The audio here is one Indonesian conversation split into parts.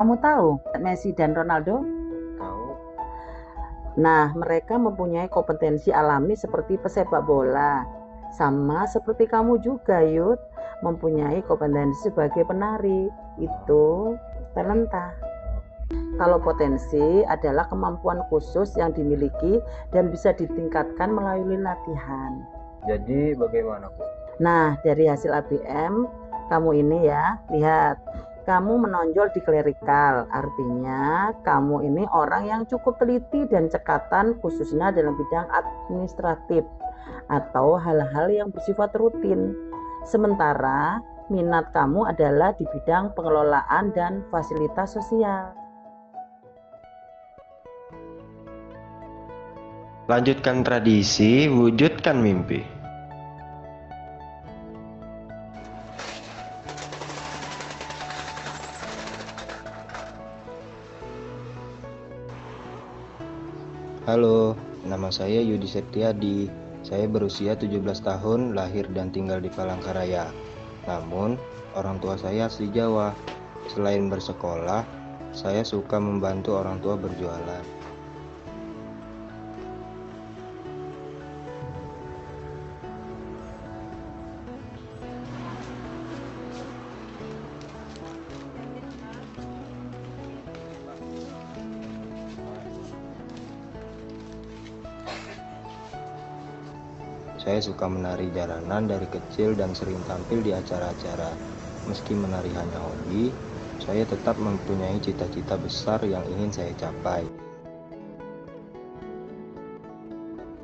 Kamu tahu Messi dan Ronaldo? Tahu. Nah, mereka mempunyai kompetensi alami seperti pesepak bola. Sama seperti kamu juga, Yud, mempunyai kompetensi sebagai penari. Itu talenta. Kalau potensi adalah kemampuan khusus yang dimiliki dan bisa ditingkatkan melalui latihan. Jadi bagaimana, Bu? Nah, dari hasil ABM, kamu ini ya, lihat. Kamu menonjol di klerikal, artinya kamu ini orang yang cukup teliti dan cekatan khususnya dalam bidang administratif atau hal-hal yang bersifat rutin. Sementara minat kamu adalah di bidang pengelolaan dan fasilitas sosial. Lanjutkan tradisi, wujudkan mimpi. Halo, nama saya Yudi Septiadi. Saya berusia 17 tahun, lahir dan tinggal di Palangkaraya. Namun, orang tua saya asli Jawa. Selain bersekolah, saya suka membantu orang tua berjualan. Saya suka menari jalanan dari kecil dan sering tampil di acara-acara. Meski menari hanya hobi, saya tetap mempunyai cita-cita besar yang ingin saya capai.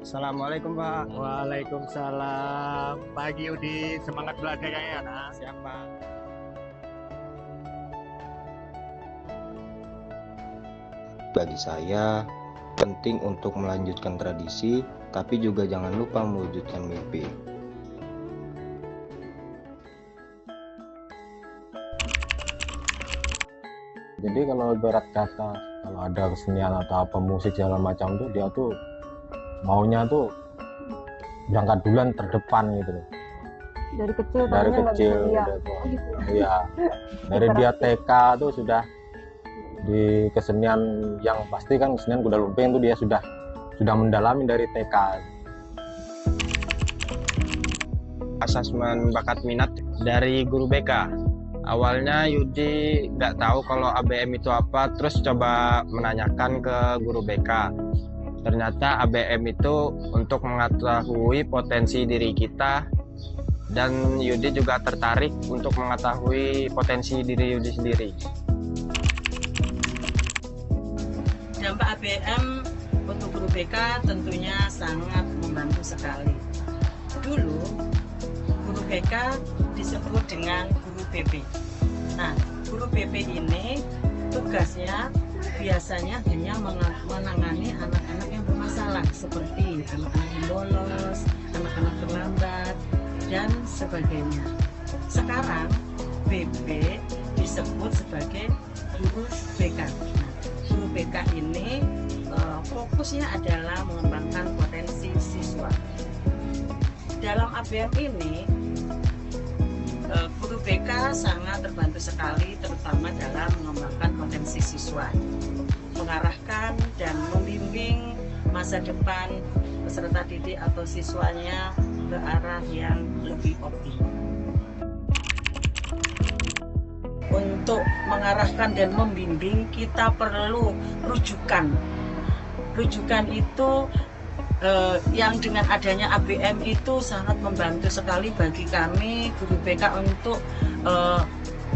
Assalamualaikum, Pak. Waalaikumsalam. Pagi Udi, semangat belajarnya ya, nak. Siapa? Bagi saya, penting untuk melanjutkan tradisi, tapi juga jangan lupa mewujudkan mimpi. Jadi kalau ibarat kata, kalau ada kesenian atau apa musik segala macam tuh, dia tuh maunya tuh berangkat duluan terdepan gitu loh. Dari kecil, Dari kecil udah tuh. Iya. Dari dia TK tuh sudah di kesenian, yang pasti kan kesenian kuda lumping tuh dia sudah mendalami dari TK. Asesmen bakat minat dari guru BK. Awalnya Yudi nggak tahu kalau ABM itu apa, terus coba menanyakan ke guru BK. Ternyata ABM itu untuk mengetahui potensi diri kita, dan Yudi juga tertarik untuk mengetahui potensi diri Yudi sendiri. Dampak ABM untuk guru BK tentunya sangat membantu sekali. Dulu guru BK disebut dengan guru BP. Nah, guru BP ini tugasnya biasanya hanya menangani anak-anak yang bermasalah, seperti anak-anak yang bolos, anak-anak terlambat, dan sebagainya. Sekarang BP disebut sebagai guru BK. Nah, guru BK ini fokusnya adalah mengembangkan potensi siswa. Dalam ABM ini, guru BK sangat terbantu sekali, terutama dalam mengembangkan potensi siswa, mengarahkan dan membimbing masa depan peserta didik atau siswanya ke arah yang lebih optimal. Untuk mengarahkan dan membimbing, kita perlu rujukan. Rujukan itu yang dengan adanya ABM itu sangat membantu sekali bagi kami guru BK untuk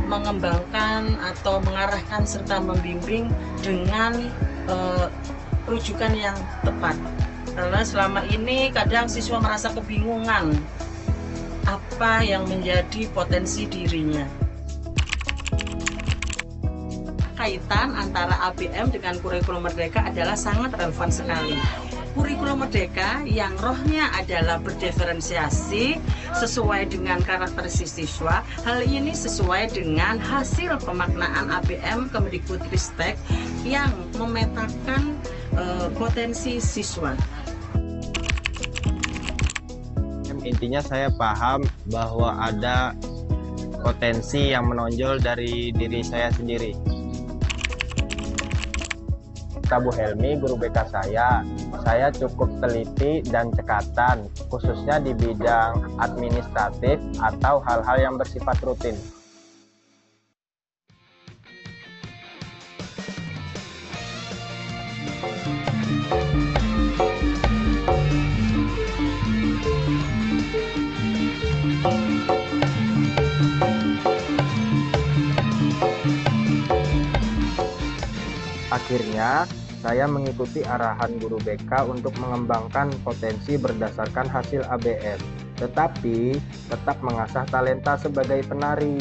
mengembangkan atau mengarahkan serta membimbing dengan rujukan yang tepat. Karena selama ini kadang siswa merasa kebingungan apa yang menjadi potensi dirinya. Kaitan antara ABM dengan kurikulum merdeka adalah sangat relevan sekali. Kurikulum merdeka yang rohnya adalah berdiferensiasi sesuai dengan karakteristik siswa. Hal ini sesuai dengan hasil pemaknaan ABM Kemdikbudristek yang memetakan potensi siswa. Intinya saya paham bahwa ada potensi yang menonjol dari diri saya sendiri. kata Bu Helmi, guru BK saya cukup teliti dan cekatan, khususnya di bidang administratif atau hal-hal yang bersifat rutin. Akhirnya, saya mengikuti arahan guru BK untuk mengembangkan potensi berdasarkan hasil ABM, tetapi tetap mengasah talenta sebagai penari.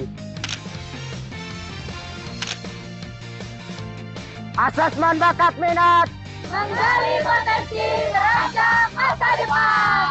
Asesmen bakat minat, menggali potensi terancam masa depan.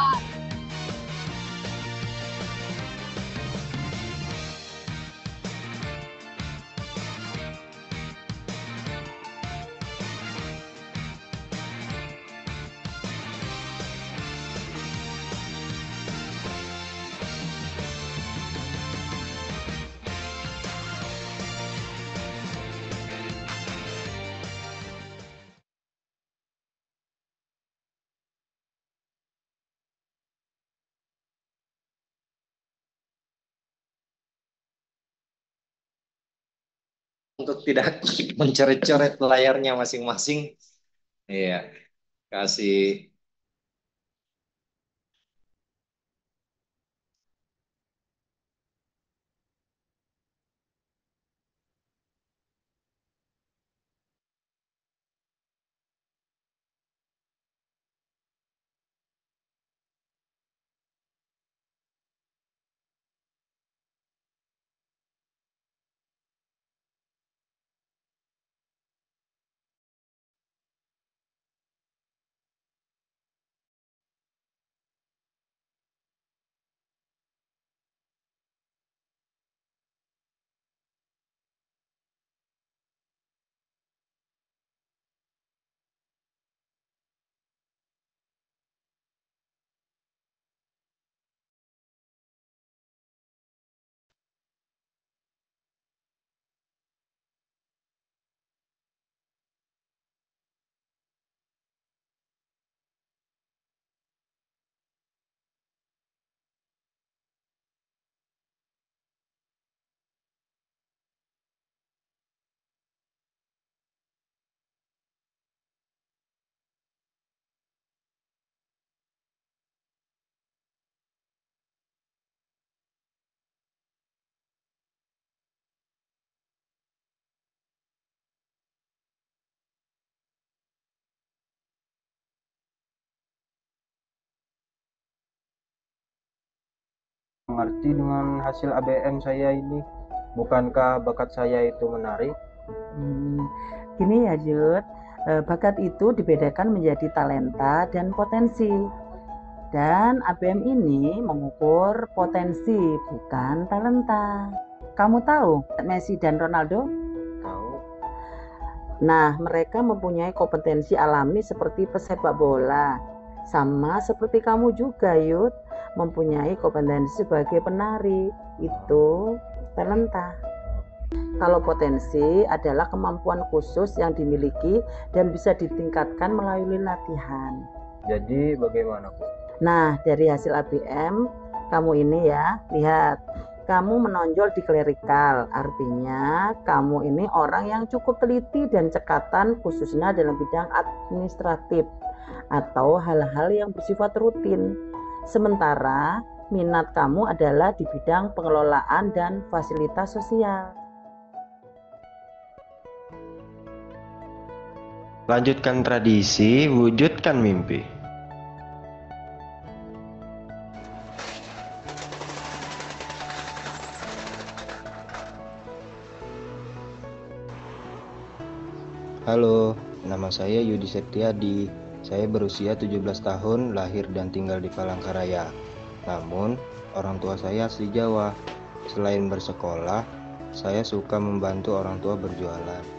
Untuk tidak mencoret-coret layarnya masing-masing. Iya, kasih. Mengerti dengan hasil ABM saya ini, bukankah bakat saya itu menari? Gini ya Jud, bakat itu dibedakan menjadi talenta dan potensi. Dan ABM ini mengukur potensi, bukan talenta. Kamu tahu Messi dan Ronaldo? Tahu. Nah, mereka mempunyai kompetensi alami seperti pesepak bola. Sama seperti kamu juga, Yud, mempunyai kompetensi sebagai penari. Itu talenta. Kalau potensi adalah kemampuan khusus yang dimiliki dan bisa ditingkatkan melalui latihan. Jadi bagaimana, Bu? Nah, dari hasil ABM, kamu ini ya, lihat. Kamu menonjol di klerikal, artinya kamu ini orang yang cukup teliti dan cekatan khususnya dalam bidang administratif atau hal-hal yang bersifat rutin. Sementara minat kamu adalah di bidang pengelolaan dan fasilitas sosial. Lanjutkan tradisi, wujudkan mimpi. Halo, nama saya Yudi Septiadi. Saya berusia 17 tahun, lahir dan tinggal di Palangkaraya. Namun, orang tua saya asli Jawa. Selain bersekolah, saya suka membantu orang tua berjualan.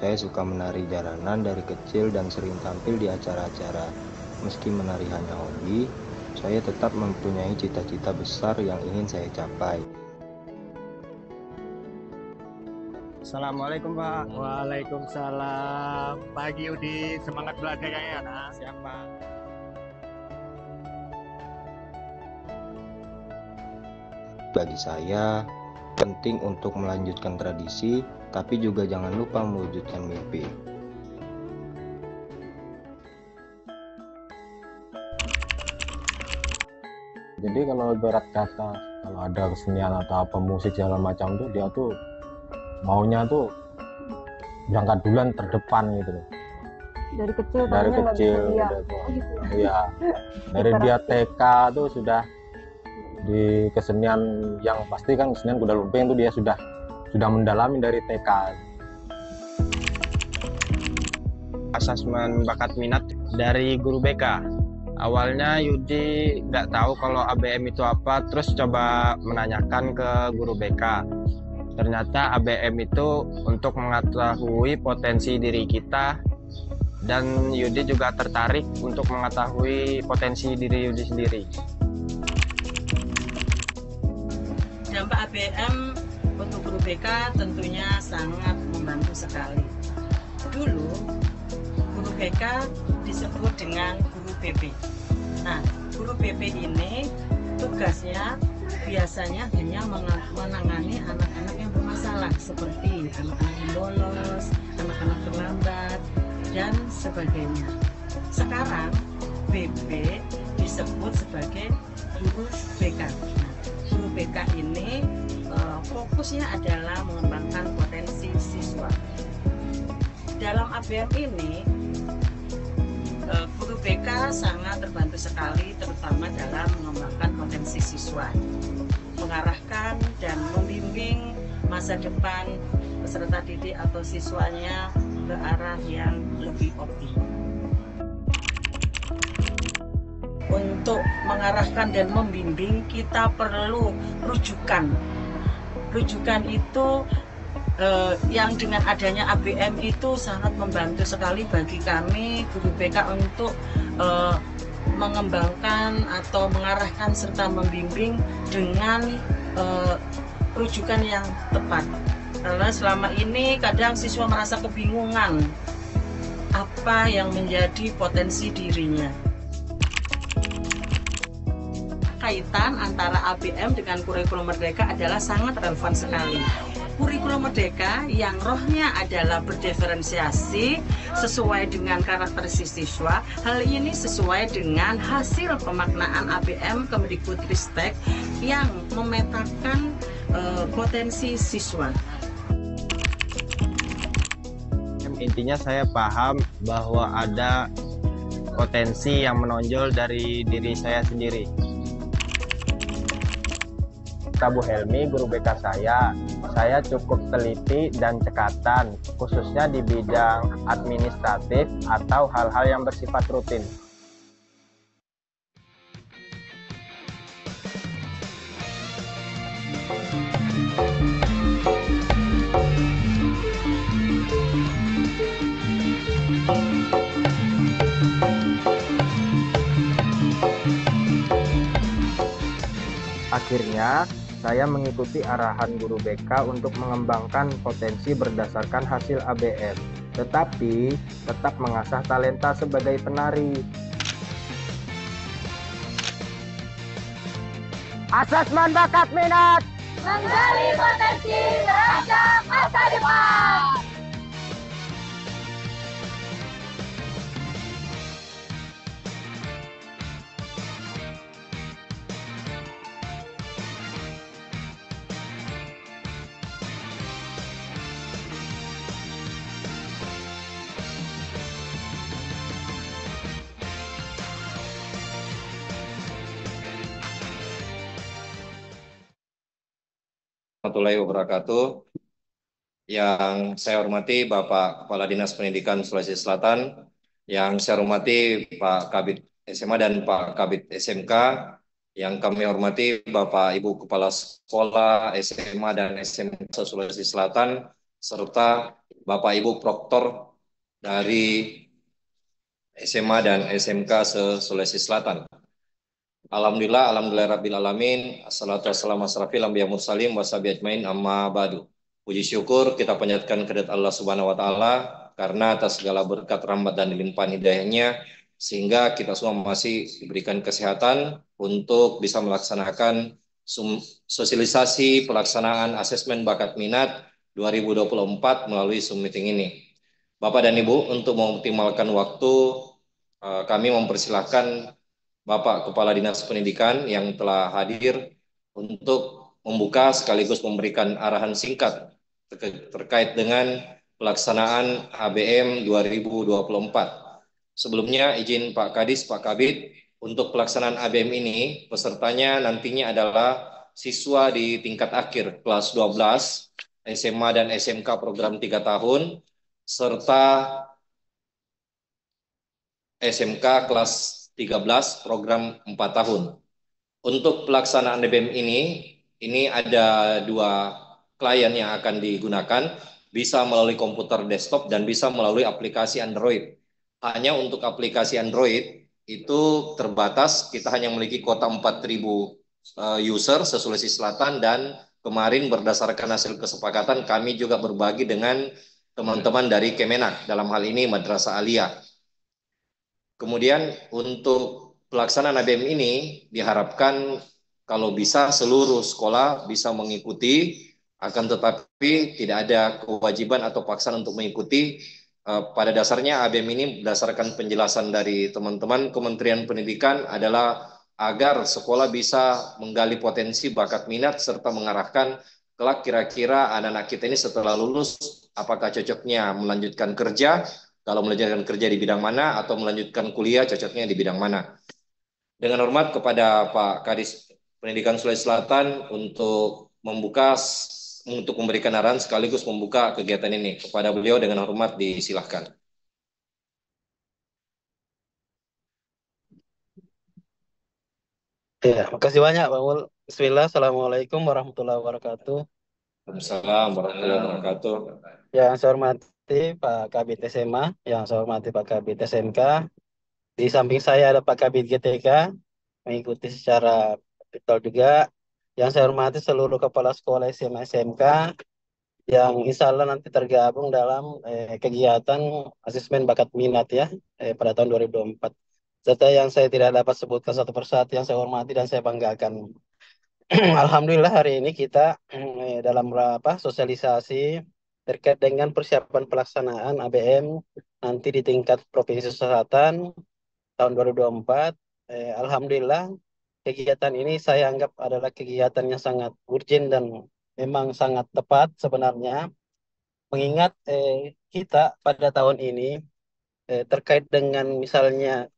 Saya suka menari jalanan dari kecil dan sering tampil di acara-acara. Meski menari hanya hobi, saya tetap mempunyai cita-cita besar yang ingin saya capai. Assalamualaikum Pak. Waalaikumsalam. Pagi Yudi, semangat belajar ya nak. Siapa? Bagi saya, penting untuk melanjutkan tradisi, tapi juga jangan lupa mewujudkan mimpi. Jadi kalau ibarat kata kalau ada kesenian atau apa musik segala macam tuh dia tuh maunya tuh berangkat duluan terdepan gitu loh. Dari kecil Dari taunya nggak kecil bisa diam. udah tuh. Oh gitu ya. Iya. Dari dia TK tuh sudah di kesenian yang pasti kan kesenian kuda lumping tuh dia sudah mendalami dari TK. Asesmen bakat minat dari guru BK. Awalnya Yudi nggak tahu kalau ABM itu apa, terus coba menanyakan ke guru BK. Ternyata ABM itu untuk mengetahui potensi diri kita, dan Yudi juga tertarik untuk mengetahui potensi diri Yudi sendiri. Dampak ABM untuk guru BK tentunya sangat membantu sekali. Dulu guru BK disebut dengan guru BP. Nah, guru BP ini tugasnya biasanya hanya menangani anak-anak yang bermasalah seperti anak-anak yang bolos, anak-anak terlambat, dan sebagainya. Sekarang BP disebut sebagai guru BK. Nah, guru BK ini fokusnya adalah mengembangkan potensi siswa. Dalam ABM ini guru BK sangat terbantu sekali, terutama dalam mengembangkan potensi siswa, mengarahkan dan membimbing masa depan peserta didik atau siswanya ke arah yang lebih optimal. Untuk mengarahkan dan membimbing kita perlu rujukan. Rujukan itu yang dengan adanya ABM itu sangat membantu sekali bagi kami guru BK untuk mengembangkan atau mengarahkan serta membimbing dengan rujukan yang tepat. Karena selama ini kadang siswa merasa kebingungan apa yang menjadi potensi dirinya. Kaitan antara ABM dengan kurikulum merdeka adalah sangat relevan sekali. Kurikulum merdeka yang rohnya adalah berdiferensiasi sesuai dengan karakteristik siswa. Hal ini sesuai dengan hasil pemaknaan ABM Kemdikbudristek yang memetakan potensi siswa. Intinya saya paham bahwa ada potensi yang menonjol dari diri saya sendiri. Bu Helmi, guru BK saya cukup teliti dan cekatan, khususnya di bidang administratif atau hal-hal yang bersifat rutin. Akhirnya, saya mengikuti arahan guru BK untuk mengembangkan potensi berdasarkan hasil ABM, tetapi tetap mengasah talenta sebagai penari. Asesmen bakat minat. Menggali potensi terancam masa depan. Warahmatullahi wabarakatuh. Yang saya hormati Bapak Kepala Dinas Pendidikan Sulawesi Selatan, yang saya hormati Pak Kabid SMA dan Pak Kabid SMK, yang kami hormati Bapak Ibu Kepala Sekolah SMA dan SMK Sulawesi Selatan, serta Bapak Ibu Proktor dari SMA dan SMK se-Sulawesi Selatan. Alhamdulillah, Rabbil Alamin. Assalatu wassalamu asrafil anbiya mursalin wasabi ajmain amma ba'du. Puji syukur kita panjatkan kehadirat Allah Subhanahu wa taala karena atas segala berkat rahmat dan limpahan hidayahnya sehingga kita semua masih diberikan kesehatan untuk bisa melaksanakan sosialisasi pelaksanaan asesmen bakat minat 2024 melalui Zoom meeting ini. Bapak dan Ibu, untuk mengoptimalkan waktu, kami mempersilahkan Bapak Kepala Dinas Pendidikan yang telah hadir untuk membuka sekaligus memberikan arahan singkat terkait dengan pelaksanaan ABM 2024. Sebelumnya izin Pak Kadis, Pak Kabid, untuk pelaksanaan ABM ini pesertanya nantinya adalah siswa di tingkat akhir kelas 12 SMA dan SMK program 3 tahun serta SMK kelas 13 program 4 tahun. Untuk pelaksanaan ABM ini ada 2 klien yang akan digunakan, bisa melalui komputer desktop dan bisa melalui aplikasi Android. Hanya untuk aplikasi Android itu terbatas, kita hanya memiliki kuota 4.000 user se-Sulawesi Selatan dan kemarin berdasarkan hasil kesepakatan kami juga berbagi dengan teman-teman dari Kemenak, dalam hal ini Madrasah Aliyah. Kemudian untuk pelaksanaan ABM ini diharapkan kalau bisa seluruh sekolah bisa mengikuti, akan tetapi tidak ada kewajiban atau paksaan untuk mengikuti. Pada dasarnya ABM ini berdasarkan penjelasan dari teman-teman Kementerian Pendidikan adalah agar sekolah bisa menggali potensi bakat minat serta mengarahkan kelak kira-kira anak-anak kita ini setelah lulus apakah cocoknya melanjutkan kerja, kalau melanjutkan kerja di bidang mana, atau melanjutkan kuliah cocoknya di bidang mana. Dengan hormat kepada Pak Kadis Pendidikan Sulawesi Selatan untuk memberikan arahan sekaligus membuka kegiatan ini. Kepada beliau dengan hormat disilahkan. Ya, makasih banyak Pak Mul. Bismillah, Assalamualaikum warahmatullahi wabarakatuh. Waalaikumsalam warahmatullahi wabarakatuh. Yang saya hormati Pak Kabid SMA, yang saya hormati Pak Kabid SMK. Di samping saya ada Pak Kabid GTK, mengikuti secara virtual juga. Yang saya hormati seluruh kepala sekolah SMA SMK yang insya Allah nanti tergabung dalam kegiatan asesmen bakat minat ya pada tahun 2024. Serta yang saya tidak dapat sebutkan satu persatu yang saya hormati dan saya banggakan. Alhamdulillah hari ini kita dalam sosialisasi terkait dengan persiapan pelaksanaan ABM nanti di tingkat Provinsi Selatan tahun 2024. Alhamdulillah kegiatan ini saya anggap adalah kegiatan yang sangat urgent dan memang sangat tepat sebenarnya, mengingat kita pada tahun ini terkait dengan misalnya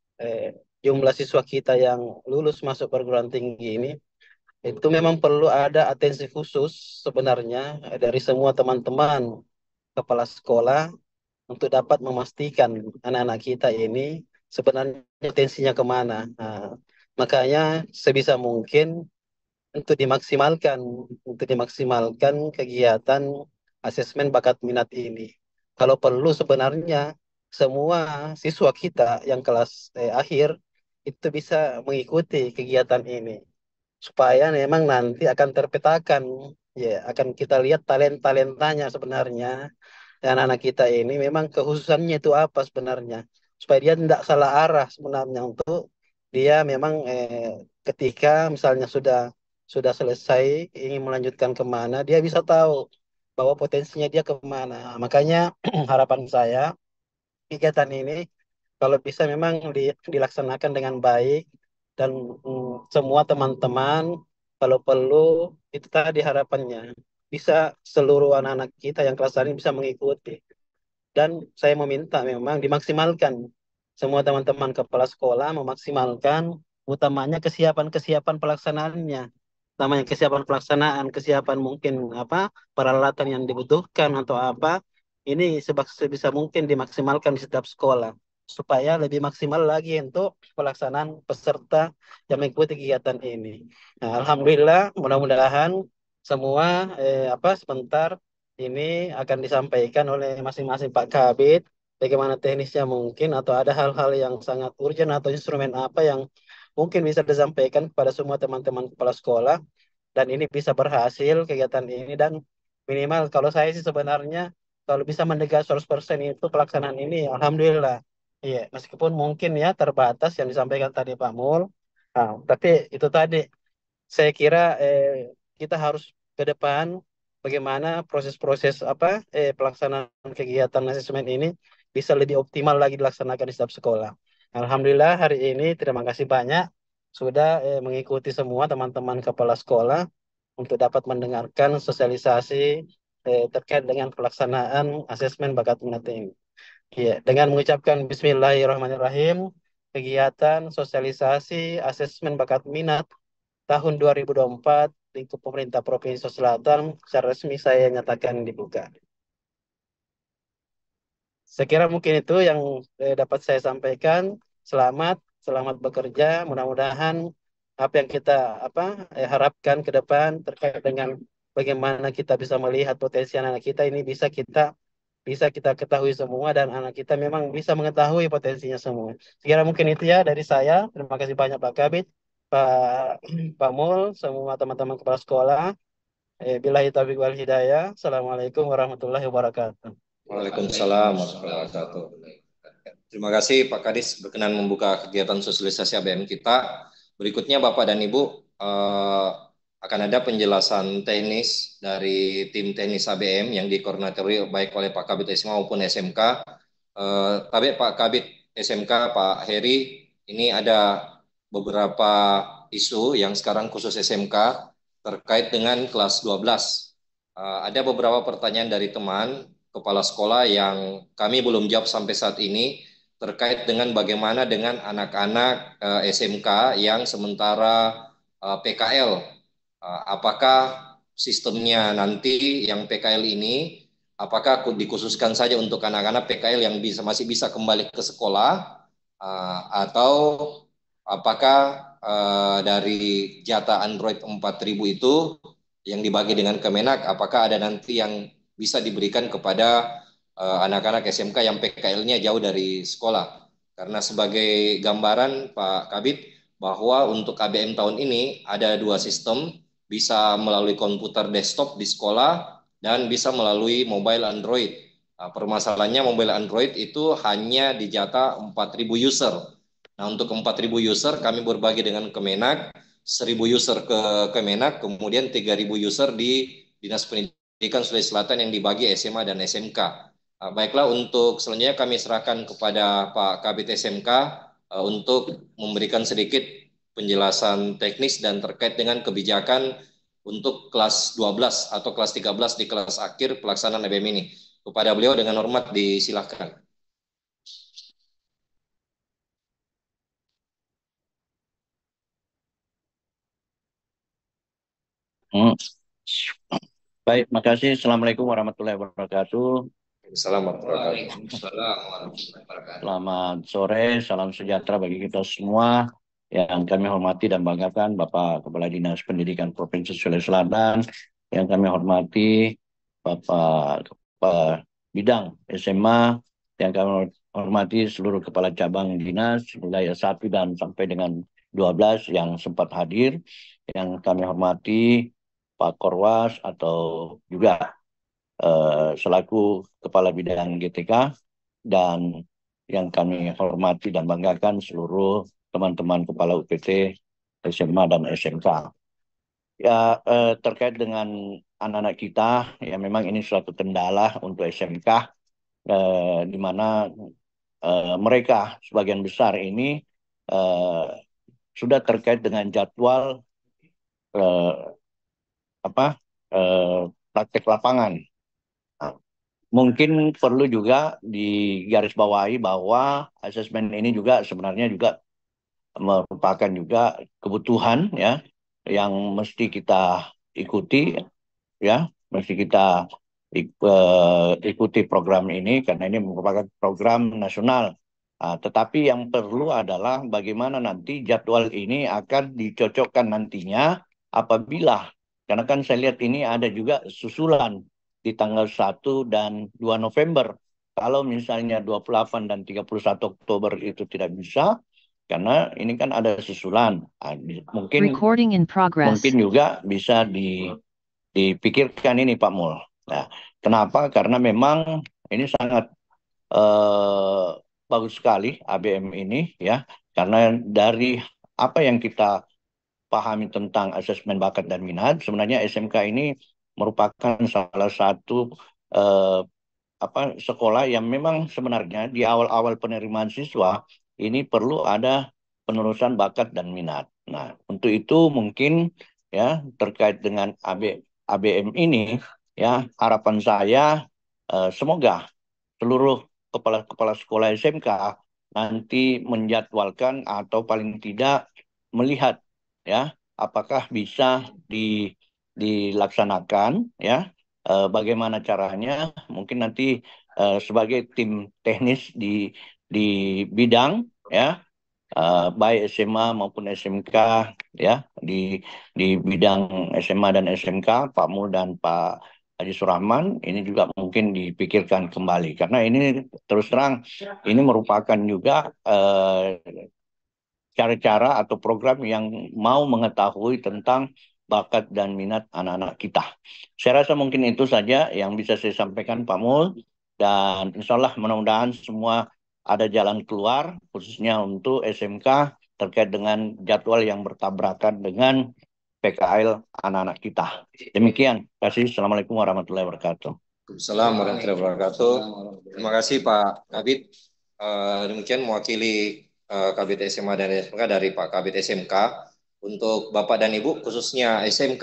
jumlah siswa kita yang lulus masuk perguruan tinggi ini, itu memang perlu ada atensi khusus sebenarnya dari semua teman-teman kepala sekolah untuk dapat memastikan anak-anak kita ini sebenarnya atensinya kemana. Nah, makanya sebisa mungkin untuk dimaksimalkan kegiatan asesmen bakat minat ini. Kalau perlu sebenarnya semua siswa kita yang kelas akhir itu bisa mengikuti kegiatan ini supaya memang nanti akan terpetakan ya, akan kita lihat talentanya sebenarnya dan anak kita ini memang kekhususannya itu apa sebenarnya, supaya dia tidak salah arah sebenarnya untuk dia memang ketika misalnya sudah selesai ingin melanjutkan kemana, dia bisa tahu bahwa potensinya dia kemana. Makanya harapan saya kegiatan ini kalau bisa memang dilaksanakan dengan baik dan semua teman-teman kalau perlu itu tadi harapannya bisa seluruh anak-anak kita yang kelas ini bisa mengikuti. Dan saya meminta memang dimaksimalkan semua teman-teman kepala sekolah memaksimalkan utamanya kesiapan-kesiapan pelaksanaannya. Namanya kesiapan pelaksanaan, kesiapan mungkin peralatan yang dibutuhkan atau apa, ini sebisa mungkin dimaksimalkan di setiap sekolah supaya lebih maksimal lagi untuk pelaksanaan peserta yang mengikuti kegiatan ini. Nah, alhamdulillah mudah-mudahan semua sebentar ini akan disampaikan oleh masing-masing Pak Kabid, bagaimana teknisnya mungkin, atau ada hal-hal yang sangat urgent atau instrumen apa yang mungkin bisa disampaikan kepada semua teman-teman kepala sekolah, dan ini bisa berhasil kegiatan ini, dan minimal kalau saya sih sebenarnya kalau bisa mendegar 100% itu pelaksanaan ini, alhamdulillah. Iya, meskipun mungkin ya terbatas yang disampaikan tadi Pak Mul, tapi itu tadi saya kira kita harus ke depan bagaimana proses-proses pelaksanaan kegiatan asesmen ini bisa lebih optimal lagi dilaksanakan di setiap sekolah. Alhamdulillah hari ini terima kasih banyak sudah mengikuti semua teman-teman kepala sekolah untuk dapat mendengarkan sosialisasi terkait dengan pelaksanaan asesmen bakat minat ini. Ya, dengan mengucapkan Bismillahirrahmanirrahim, kegiatan sosialisasi asesmen bakat minat tahun 2024 lingkup pemerintah Provinsi Sulawesi Selatan secara resmi saya nyatakan dibuka. Saya kira mungkin itu yang dapat saya sampaikan. Selamat, selamat bekerja. Mudah-mudahan apa yang kita harapkan ke depan terkait dengan bagaimana kita bisa melihat potensi anak kita ini bisa kita ketahui semua, dan anak kita memang bisa mengetahui potensinya semua. Sekira mungkin itu ya dari saya. Terima kasih banyak Pak Kabit, Pak Pak Mul, semua teman-teman kepala sekolah. Billahi taufiq wal hidayah. Assalamualaikum warahmatullahi wabarakatuh. Waalaikumsalam warahmatullahi wabarakatuh. Terima kasih Pak Kadis berkenan membuka kegiatan sosialisasi ABM kita. Berikutnya Bapak dan Ibu akan ada penjelasan teknis dari tim teknis ABM yang dikoordinatori baik oleh Pak Kabit SMA maupun SMK. Tapi Pak Kabit SMK Pak Heri, ini ada beberapa isu yang sekarang khusus SMK terkait dengan kelas 12. Ada beberapa pertanyaan dari teman kepala sekolah yang kami belum jawab sampai saat ini terkait dengan bagaimana dengan anak-anak SMK yang sementara PKL. Apakah sistemnya nanti yang PKL ini apakah dikhususkan saja untuk anak-anak PKL yang masih bisa kembali ke sekolah, atau apakah dari jatah Android 4.000 itu yang dibagi dengan Kemenak, apakah ada nanti yang bisa diberikan kepada anak-anak SMK yang PKL-nya jauh dari sekolah? Karena sebagai gambaran Pak Kabit, bahwa untuk ABM tahun ini ada 2 sistem, bisa melalui komputer desktop di sekolah dan bisa melalui mobile Android. Permasalahannya mobile Android itu hanya dijatah 4.000 user. Nah, untuk 4.000 user kami berbagi dengan Kemenak, 1.000 user ke Kemenak, kemudian 3.000 user di Dinas Pendidikan Sulawesi Selatan yang dibagi SMA dan SMK. Baiklah, untuk selanjutnya kami serahkan kepada Pak Kabit SMK untuk memberikan sedikit penjelasan teknis dan terkait dengan kebijakan untuk kelas 12 atau kelas 13 di kelas akhir pelaksanaan ABM ini. Kepada beliau dengan hormat disilahkan. Baik, makasih. Assalamualaikum warahmatullahi wabarakatuh. Assalamualaikum warahmatullahi wabarakatuh. Selamat sore, salam sejahtera bagi kita semua. Yang kami hormati dan banggakan Bapak Kepala Dinas Pendidikan Provinsi Sulawesi Selatan, yang kami hormati Bapak Kepala Bidang SMA, yang kami hormati seluruh Kepala Cabang Dinas, wilayah 1 dan sampai dengan 12 yang sempat hadir, yang kami hormati Pak Korwas atau juga selaku Kepala Bidang GTK, dan yang kami hormati dan banggakan seluruh teman-teman Kepala UPT SMA dan SMK. Ya, terkait dengan anak-anak kita, ya memang ini suatu kendala untuk SMK, di mana mereka sebagian besar ini sudah terkait dengan jadwal praktek lapangan. Mungkin perlu juga digarisbawahi bahwa asesmen ini juga sebenarnya juga merupakan juga kebutuhan ya yang mesti kita ikuti ya, mesti kita ikuti program ini karena ini merupakan program nasional. Tetapi yang perlu adalah bagaimana nanti jadwal ini akan dicocokkan nantinya apabila, karena kan saya lihat ini ada juga susulan di tanggal 1 dan 2 November. Kalau misalnya 28 dan 31 Oktober itu tidak bisa, karena ini kan ada susulan. Mungkin juga bisa dipikirkan ini Pak Mul. Nah, kenapa? Karena memang ini sangat bagus sekali ABM ini ya, karena dari apa yang kita pahami tentang asesmen bakat dan minat, sebenarnya SMK ini merupakan salah satu sekolah yang memang sebenarnya di awal-awal penerimaan siswa ini perlu ada penerusan bakat dan minat. Nah, untuk itu mungkin ya terkait dengan ABM ini ya, harapan saya semoga seluruh kepala-kepala sekolah SMK nanti menjadwalkan atau paling tidak melihat ya apakah bisa dilaksanakan ya, bagaimana caranya, mungkin nanti sebagai tim teknis di bidang ya, baik SMA maupun SMK ya, di bidang SMA dan SMK, Pak Mul dan Pak Haji Surahman ini juga mungkin dipikirkan kembali, karena ini terus terang ini merupakan juga cara-cara atau program yang mau mengetahui tentang bakat dan minat anak-anak kita. Saya rasa mungkin itu saja yang bisa saya sampaikan Pak Mul, dan insya Allah mudah-mudahan semua ada jalan keluar, khususnya untuk SMK terkait dengan jadwal yang bertabrakan dengan PKL anak-anak kita. Demikian, terima kasih. Assalamualaikum warahmatullahi wabarakatuh. Assalamualaikum warahmatullahi wabarakatuh. Terima kasih Pak Kabid. Demikian mewakili Kabid SMA dan SMK dari Pak Kabid SMK. Untuk Bapak dan Ibu khususnya SMK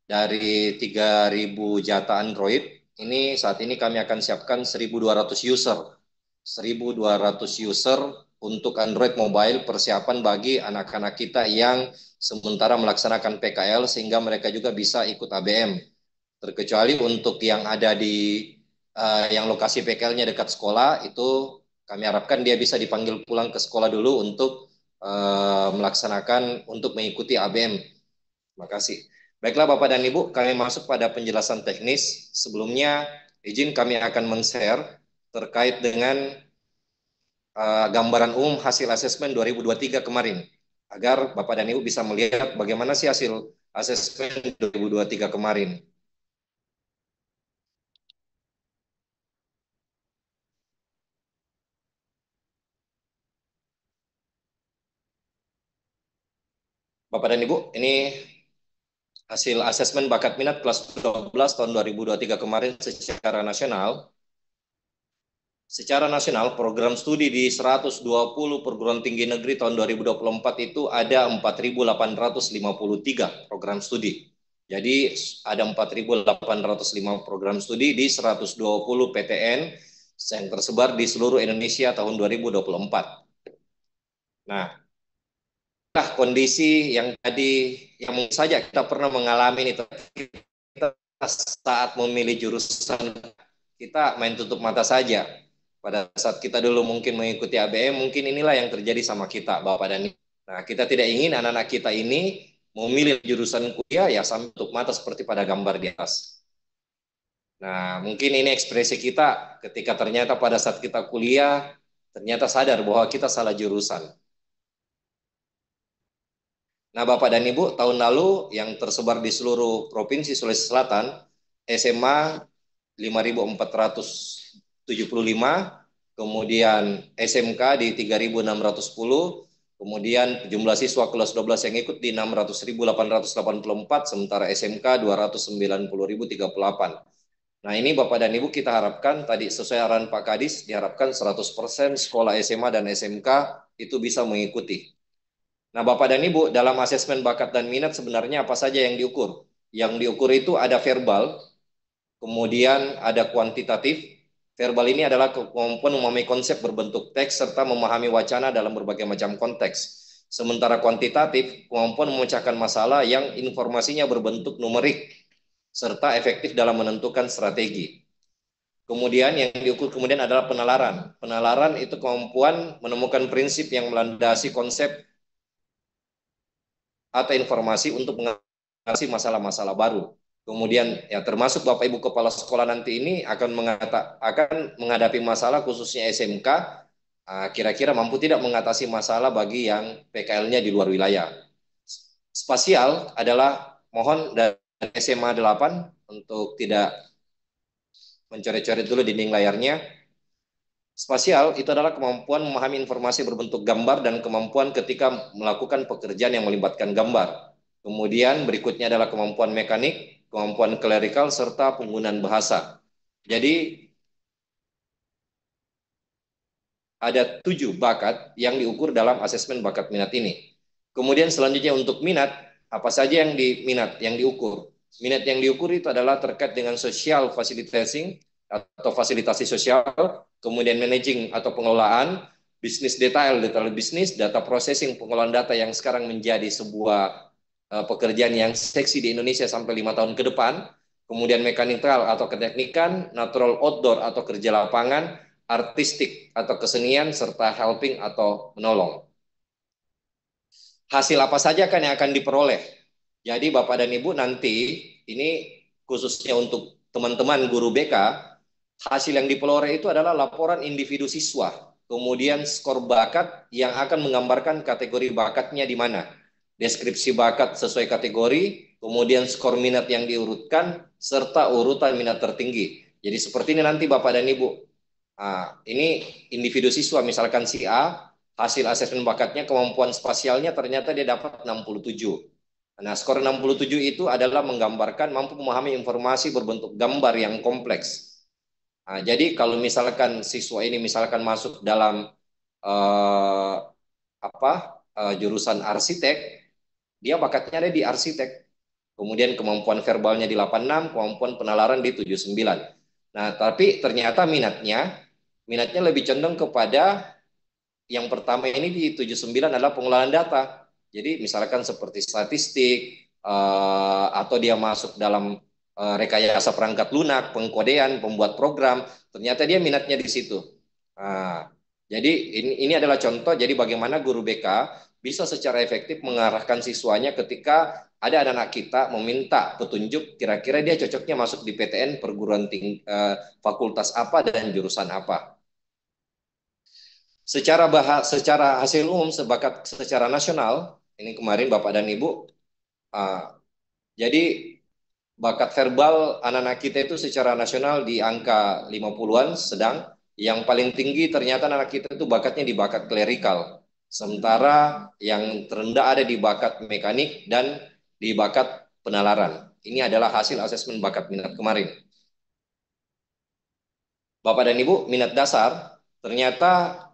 dari 3.000 jatah Android, ini saat ini kami akan siapkan 1.200 user. 1.200 user untuk Android mobile, persiapan bagi anak-anak kita yang sementara melaksanakan PKL sehingga mereka juga bisa ikut ABM. Terkecuali untuk yang ada di yang lokasi PKL-nya dekat sekolah, itu kami harapkan dia bisa dipanggil pulang ke sekolah dulu untuk melaksanakan untuk mengikuti ABM. Terima kasih. Baiklah Bapak dan Ibu, kami masuk pada penjelasan teknis. Sebelumnya izin kami akan men-share terkait dengan gambaran umum hasil asesmen 2023 kemarin, agar Bapak dan Ibu bisa melihat bagaimana sih hasil asesmen 2023 kemarin. Bapak dan Ibu, ini hasil asesmen bakat minat kelas 12 tahun 2023 kemarin secara nasional. Secara nasional, program studi di 120 perguruan tinggi negeri tahun 2024 itu ada 4.853 program studi. Jadi ada 4.805 program studi di 120 PTN yang tersebar di seluruh Indonesia tahun 2024. Nah, kondisi yang tadi yang mungkin saja kita pernah mengalami ini, kita saat memilih jurusan kita main tutup mata saja. Pada saat kita dulu mungkin mengikuti ABM, mungkin inilah yang terjadi sama kita Bapak dan Ibu. Nah, kita tidak ingin anak-anak kita ini memilih jurusan kuliah ya sampai tutup mata seperti pada gambar di atas. Nah, mungkin ini ekspresi kita ketika ternyata pada saat kita kuliah ternyata sadar bahwa kita salah jurusan. Nah, Bapak dan Ibu, tahun lalu yang tersebar di seluruh Provinsi Sulawesi Selatan, SMA 5.475, kemudian SMK di 3.610, kemudian jumlah siswa kelas 12 yang ikut di 600.884, sementara SMK 290.038. Nah, ini Bapak dan Ibu kita harapkan tadi sesuai arahan Pak Kadis, diharapkan 100% sekolah SMA dan SMK itu bisa mengikuti. Nah, Bapak dan Ibu, dalam asesmen bakat dan minat sebenarnya apa saja yang diukur? Yang diukur itu ada verbal, kemudian ada kuantitatif. Verbal ini adalah kemampuan memahami konsep berbentuk teks serta memahami wacana dalam berbagai macam konteks. Sementara kuantitatif, kemampuan memecahkan masalah yang informasinya berbentuk numerik serta efektif dalam menentukan strategi. Kemudian yang diukur kemudian adalah penalaran. Penalaran itu kemampuan menemukan prinsip yang melandasi konsep atau informasi untuk mengatasi masalah-masalah baru. Kemudian ya termasuk Bapak Ibu kepala sekolah nanti ini akan menghadapi masalah khususnya SMK, kira-kira mampu tidak mengatasi masalah bagi yang PKL-nya di luar wilayah. Spasial adalah mohon dari SMA 8 untuk tidak mencoret-coret dulu dinding layarnya. Spasial itu adalah kemampuan memahami informasi berbentuk gambar dan kemampuan ketika melakukan pekerjaan yang melibatkan gambar. Kemudian berikutnya adalah kemampuan mekanik, kemampuan klerikal, serta penggunaan bahasa. Jadi ada 7 bakat yang diukur dalam asesmen bakat minat ini. Kemudian selanjutnya untuk minat, apa saja yang diukur? Minat yang diukur itu adalah terkait dengan social facilitating atau fasilitasi sosial, kemudian managing atau pengelolaan, bisnis detail bisnis, data processing, pengelolaan data yang sekarang menjadi sebuah pekerjaan yang seksi di Indonesia sampai 5 tahun ke depan, kemudian mekanikal atau keteknikan, natural outdoor atau kerja lapangan, artistik atau kesenian, serta helping atau menolong. Hasil apa saja kan yang akan diperoleh? Jadi Bapak dan Ibu nanti, ini khususnya untuk teman-teman guru BK, hasil yang diperoleh itu adalah laporan individu siswa, kemudian skor bakat yang akan menggambarkan kategori bakatnya di mana, deskripsi bakat sesuai kategori, kemudian skor minat yang diurutkan, serta urutan minat tertinggi. Jadi seperti ini nanti Bapak dan Ibu. Ini individu siswa, misalkan si A, hasil asesmen bakatnya, kemampuan spasialnya ternyata dia dapat 67. Nah, skor 67 itu adalah menggambarkan mampu memahami informasi berbentuk gambar yang kompleks. Jadi kalau misalkan siswa ini misalkan masuk dalam jurusan arsitek, dia bakatnya ada di arsitek. Kemudian kemampuan verbalnya di 86, kemampuan penalaran di 79. Nah, tapi ternyata minatnya lebih condong kepada yang pertama ini di 79 adalah pengelolaan data. Jadi misalkan seperti statistik, atau dia masuk dalam rekayasa perangkat lunak, pengkodean, pembuat program, ternyata dia minatnya di situ. Jadi ini adalah contoh, jadi bagaimana guru BK bisa secara efektif mengarahkan siswanya ketika ada anak-anak kita meminta petunjuk kira-kira dia cocoknya masuk di PTN perguruan tinggi, fakultas apa dan jurusan apa. Secara hasil umum secara nasional, ini kemarin Bapak dan Ibu, jadi bakat verbal anak-anak kita itu secara nasional di angka 50-an, sedang yang paling tinggi ternyata anak kita itu bakatnya di bakat klerikal. Sementara yang terendah ada di bakat mekanik dan di bakat penalaran. Ini adalah hasil asesmen bakat minat kemarin. Bapak dan Ibu, minat dasar ternyata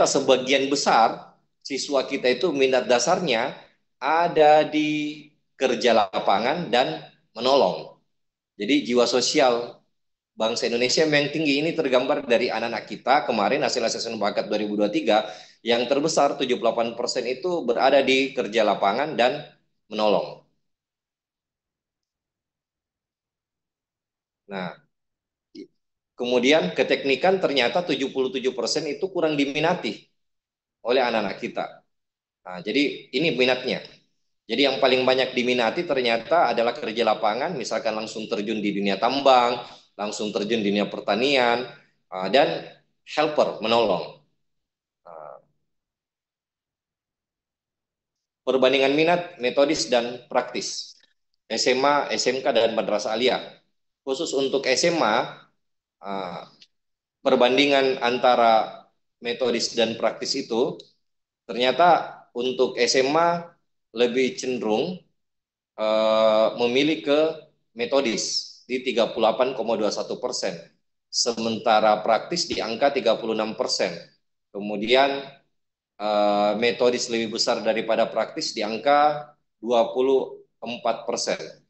sebagian besar siswa kita itu minat dasarnya ada di kerja lapangan dan menolong. Jadi jiwa sosial bangsa Indonesia yang tinggi ini tergambar dari anak-anak kita. Kemarin hasil asesmen bakat 2023 yang terbesar 78% itu berada di kerja lapangan dan menolong. Nah, kemudian keteknikan ternyata 77% itu kurang diminati oleh anak-anak kita. Nah, jadi ini minatnya. Jadi yang paling banyak diminati ternyata adalah kerja lapangan, misalkan langsung terjun di dunia tambang, langsung terjun di dunia pertanian, dan helper, menolong. Perbandingan minat, metodis, dan praktis. SMA, SMK, dan madrasah aliyah. Khusus untuk SMA, perbandingan antara metodis dan praktis itu ternyata untuk SMA lebih cenderung memilih ke metodis di 38,21%, sementara praktis di angka 36%. Kemudian metodis lebih besar daripada praktis di angka 24%.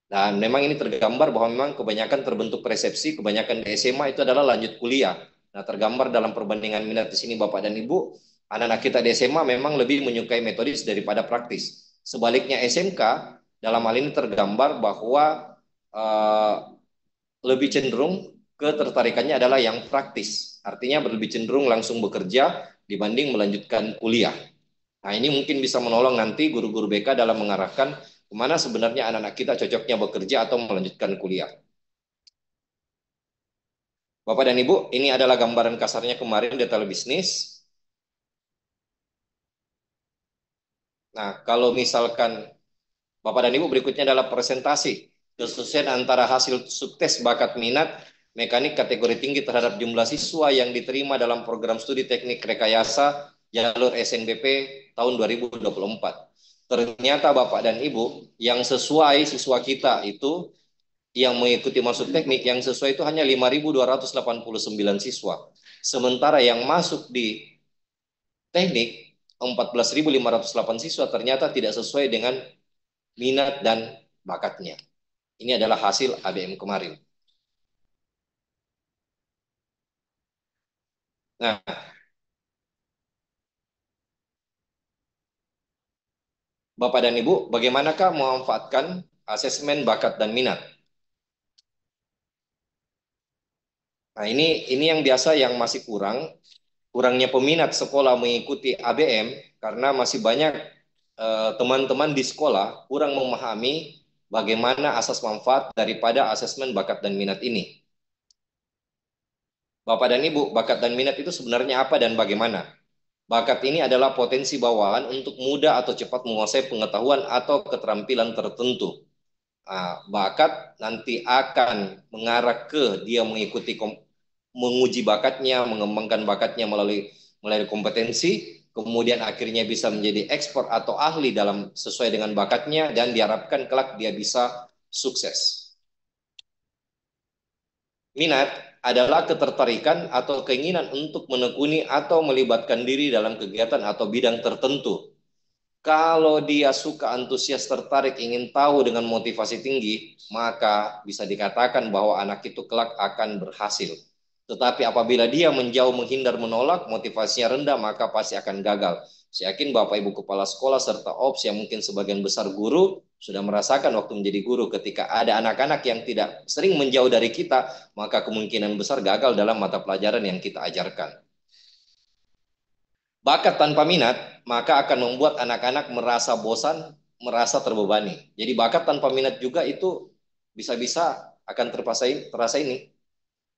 Dan memang ini tergambar bahwa memang kebanyakan terbentuk persepsi, kebanyakan di SMA itu adalah lanjut kuliah. Nah, tergambar dalam perbandingan minat di sini Bapak dan Ibu, anak-anak kita di SMA memang lebih menyukai metodis daripada praktis. Sebaliknya SMK, dalam hal ini tergambar bahwa lebih cenderung ketertarikannya adalah yang praktis. Artinya lebih cenderung langsung bekerja dibanding melanjutkan kuliah. Nah, ini mungkin bisa menolong nanti guru-guru BK dalam mengarahkan kemana sebenarnya anak-anak kita cocoknya bekerja atau melanjutkan kuliah. Bapak dan Ibu, ini adalah gambaran kasarnya kemarin detail bisnis. Nah, kalau misalkan Bapak dan Ibu berikutnya adalah presentasi kesesuaian antara hasil subtes bakat minat mekanik kategori tinggi terhadap jumlah siswa yang diterima dalam program studi teknik rekayasa jalur SNBP tahun 2024. Ternyata Bapak dan Ibu, yang sesuai siswa kita itu yang mengikuti masuk teknik yang sesuai itu hanya 5.289 siswa. Sementara yang masuk di teknik 14.508 siswa ternyata tidak sesuai dengan minat dan bakatnya. Ini adalah hasil ABM kemarin. Nah, Bapak dan Ibu, bagaimanakah memanfaatkan asesmen bakat dan minat? Nah, ini yang biasa yang masih kurangnya peminat sekolah mengikuti ABM karena masih banyak teman-teman di sekolah kurang memahami bagaimana asas manfaat daripada asesmen bakat dan minat ini. Bapak dan Ibu, bakat dan minat itu sebenarnya apa dan bagaimana? Bakat ini adalah potensi bawaan untuk mudah atau cepat menguasai pengetahuan atau keterampilan tertentu. Nah, bakat nanti akan mengarah ke dia menguji bakatnya, mengembangkan bakatnya melalui kompetensi, kemudian akhirnya bisa menjadi ekspor atau ahli dalam sesuai dengan bakatnya dan diharapkan kelak dia bisa sukses. Minat adalah ketertarikan atau keinginan untuk menekuni atau melibatkan diri dalam kegiatan atau bidang tertentu. Kalau dia suka, antusias, tertarik, ingin tahu dengan motivasi tinggi, maka bisa dikatakan bahwa anak itu kelak akan berhasil. Tetapi apabila dia menjauh, menghindar, menolak, motivasinya rendah, maka pasti akan gagal. Saya yakin Bapak Ibu Kepala Sekolah serta OPS yang mungkin sebagian besar guru sudah merasakan waktu menjadi guru ketika ada anak-anak yang tidak sering menjauh dari kita, maka kemungkinan besar gagal dalam mata pelajaran yang kita ajarkan. Bakat tanpa minat, maka akan membuat anak-anak merasa bosan, merasa terbebani. Jadi bakat tanpa minat juga itu bisa-bisa akan terasa ini.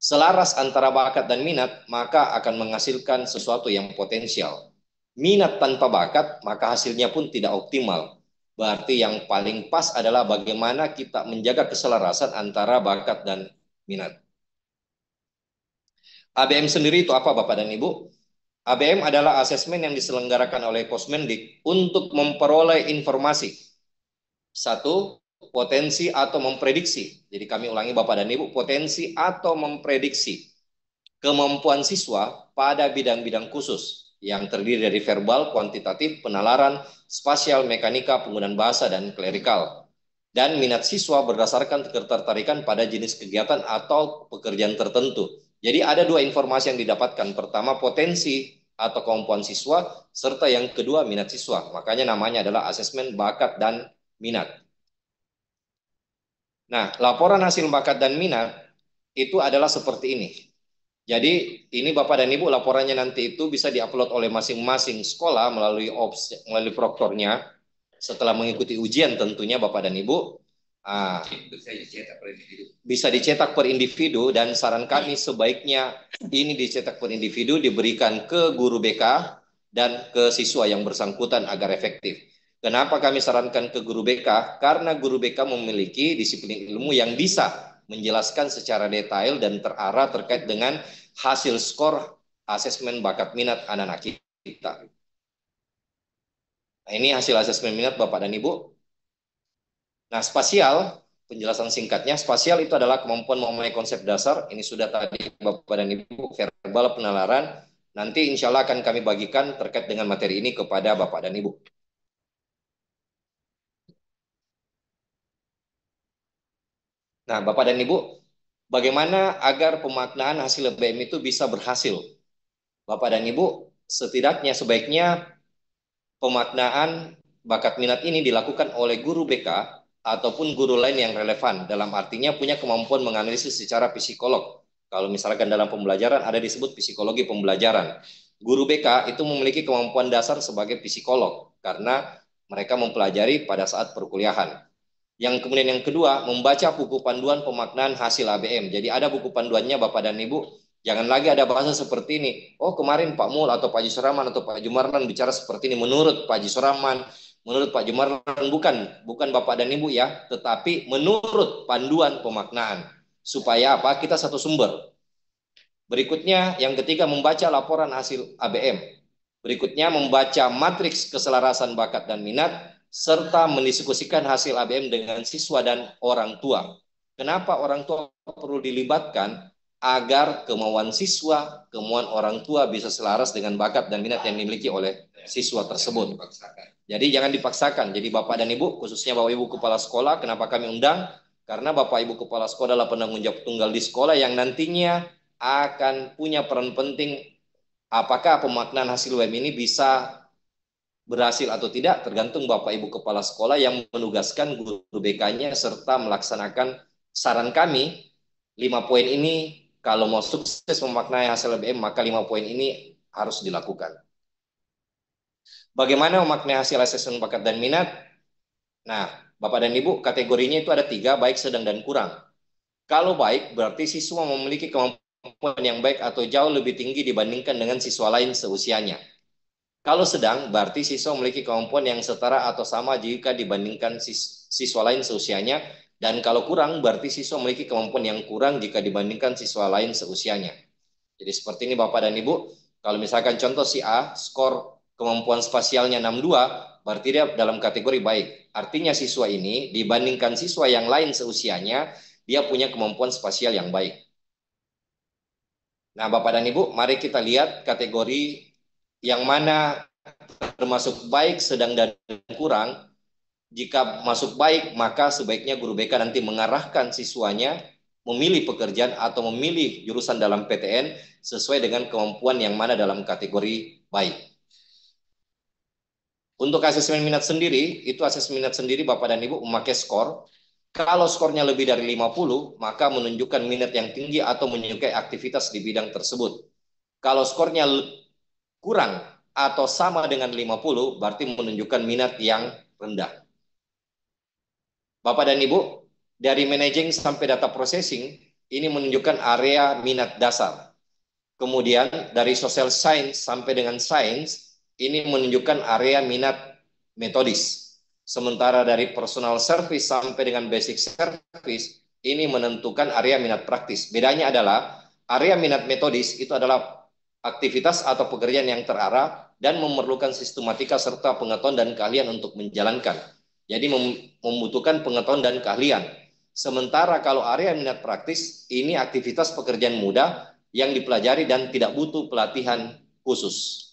Selaras antara bakat dan minat, maka akan menghasilkan sesuatu yang potensial. Minat tanpa bakat, maka hasilnya pun tidak optimal. Berarti yang paling pas adalah bagaimana kita menjaga keselarasan antara bakat dan minat. ABM sendiri itu apa Bapak dan Ibu? ABM adalah asesmen yang diselenggarakan oleh Posmendik untuk memperoleh informasi. Satu, potensi atau memprediksi. Jadi kami ulangi Bapak dan Ibu, potensi atau memprediksi kemampuan siswa pada bidang-bidang khusus yang terdiri dari verbal, kuantitatif, penalaran, spasial, mekanika, penggunaan bahasa, dan klerikal. Dan minat siswa berdasarkan ketertarikan pada jenis kegiatan atau pekerjaan tertentu. Jadi ada dua informasi yang didapatkan. Pertama, potensi atau kemampuan siswa, serta yang kedua, minat siswa. Makanya namanya adalah asesmen bakat dan minat. Nah, laporan hasil bakat dan minat itu adalah seperti ini. Jadi ini Bapak dan Ibu, laporannya nanti itu bisa diupload oleh masing-masing sekolah melalui melalui proktornya setelah mengikuti ujian tentunya Bapak dan Ibu. Bisa dicetak per individu dan saran kami sebaiknya ini dicetak per individu, diberikan ke guru BK dan ke siswa yang bersangkutan agar efektif. Kenapa kami sarankan ke guru BK? Karena guru BK memiliki disiplin ilmu yang bisa menjelaskan secara detail dan terarah terkait dengan hasil skor asesmen bakat minat anak-anak kita. Nah, ini hasil asesmen minat Bapak dan Ibu. Nah, spasial, penjelasan singkatnya, spasial itu adalah kemampuan memahami konsep dasar. Ini sudah tadi Bapak dan Ibu, verbal, penalaran. Nanti insya Allah akan kami bagikan terkait dengan materi ini kepada Bapak dan Ibu. Nah, Bapak dan Ibu, bagaimana agar pemaknaan hasil ABM itu bisa berhasil? Bapak dan Ibu, setidaknya sebaiknya pemaknaan bakat minat ini dilakukan oleh guru BK ataupun guru lain yang relevan. Dalam artinya punya kemampuan menganalisis secara psikolog. Kalau misalkan dalam pembelajaran ada disebut psikologi pembelajaran. Guru BK itu memiliki kemampuan dasar sebagai psikolog karena mereka mempelajari pada saat perkuliahan. Yang kemudian yang kedua, membaca buku panduan pemaknaan hasil ABM. Jadi ada buku panduannya Bapak dan Ibu. Jangan lagi ada bahasa seperti ini. Oh, kemarin Pak Mul atau Pak Jusraman atau Pak Jumarlan bicara seperti ini menurut Pak Jusraman, menurut Pak Jumarlan, bukan Bapak dan Ibu ya, tetapi menurut panduan pemaknaan. Supaya apa? Kita satu sumber. Berikutnya, yang ketiga, membaca laporan hasil ABM. Berikutnya, membaca matriks keselarasan bakat dan minat, serta mendiskusikan hasil ABM dengan siswa dan orang tua. Kenapa orang tua perlu dilibatkan? Agar kemauan siswa, kemauan orang tua bisa selaras dengan bakat dan minat yang dimiliki oleh siswa tersebut. Jadi jangan dipaksakan. Jadi Bapak dan Ibu, khususnya Bapak Ibu Kepala Sekolah, kenapa kami undang? Karena Bapak Ibu Kepala Sekolah adalah penanggung jawab tunggal di sekolah yang nantinya akan punya peran penting. Apakah pemaknaan hasil UM ini bisa berhasil atau tidak tergantung Bapak Ibu Kepala Sekolah yang menugaskan guru BK-nya serta melaksanakan saran kami. 5 poin ini kalau mau sukses memaknai hasil UM, maka 5 poin ini harus dilakukan. Bagaimana memaknai hasil asesmen bakat dan minat? Nah, Bapak dan Ibu, kategorinya itu ada 3, baik, sedang, dan kurang. Kalau baik, berarti siswa memiliki kemampuan yang baik atau jauh lebih tinggi dibandingkan dengan siswa lain seusianya. Kalau sedang, berarti siswa memiliki kemampuan yang setara atau sama jika dibandingkan siswa lain seusianya. Dan kalau kurang, berarti siswa memiliki kemampuan yang kurang jika dibandingkan siswa lain seusianya. Jadi seperti ini Bapak dan Ibu, kalau misalkan contoh si A, skor kemampuan spasialnya 62, berarti dia dalam kategori baik. Artinya siswa ini dibandingkan siswa yang lain seusianya, dia punya kemampuan spasial yang baik. Nah Bapak dan Ibu, mari kita lihat kategori yang mana termasuk baik, sedang, dan kurang. Jika masuk baik, maka sebaiknya guru BK nanti mengarahkan siswanya memilih pekerjaan atau memilih jurusan dalam PTN sesuai dengan kemampuan yang mana dalam kategori baik. Untuk asesmen minat sendiri, itu asesmen minat sendiri Bapak dan Ibu memakai skor. Kalau skornya lebih dari 50, maka menunjukkan minat yang tinggi atau menyukai aktivitas di bidang tersebut. Kalau skornya kurang atau sama dengan 50, berarti menunjukkan minat yang rendah. Bapak dan Ibu, dari managing sampai data processing, ini menunjukkan area minat dasar. Kemudian dari social science sampai dengan science, ini menunjukkan area minat metodis. Sementara dari personal service sampai dengan basic service, ini menentukan area minat praktis. Bedanya adalah area minat metodis itu adalah aktivitas atau pekerjaan yang terarah dan memerlukan sistematika serta pengetahuan dan keahlian untuk menjalankan. Jadi membutuhkan pengetahuan dan keahlian. Sementara kalau area minat praktis, ini aktivitas pekerjaan mudah yang dipelajari dan tidak butuh pelatihan khusus.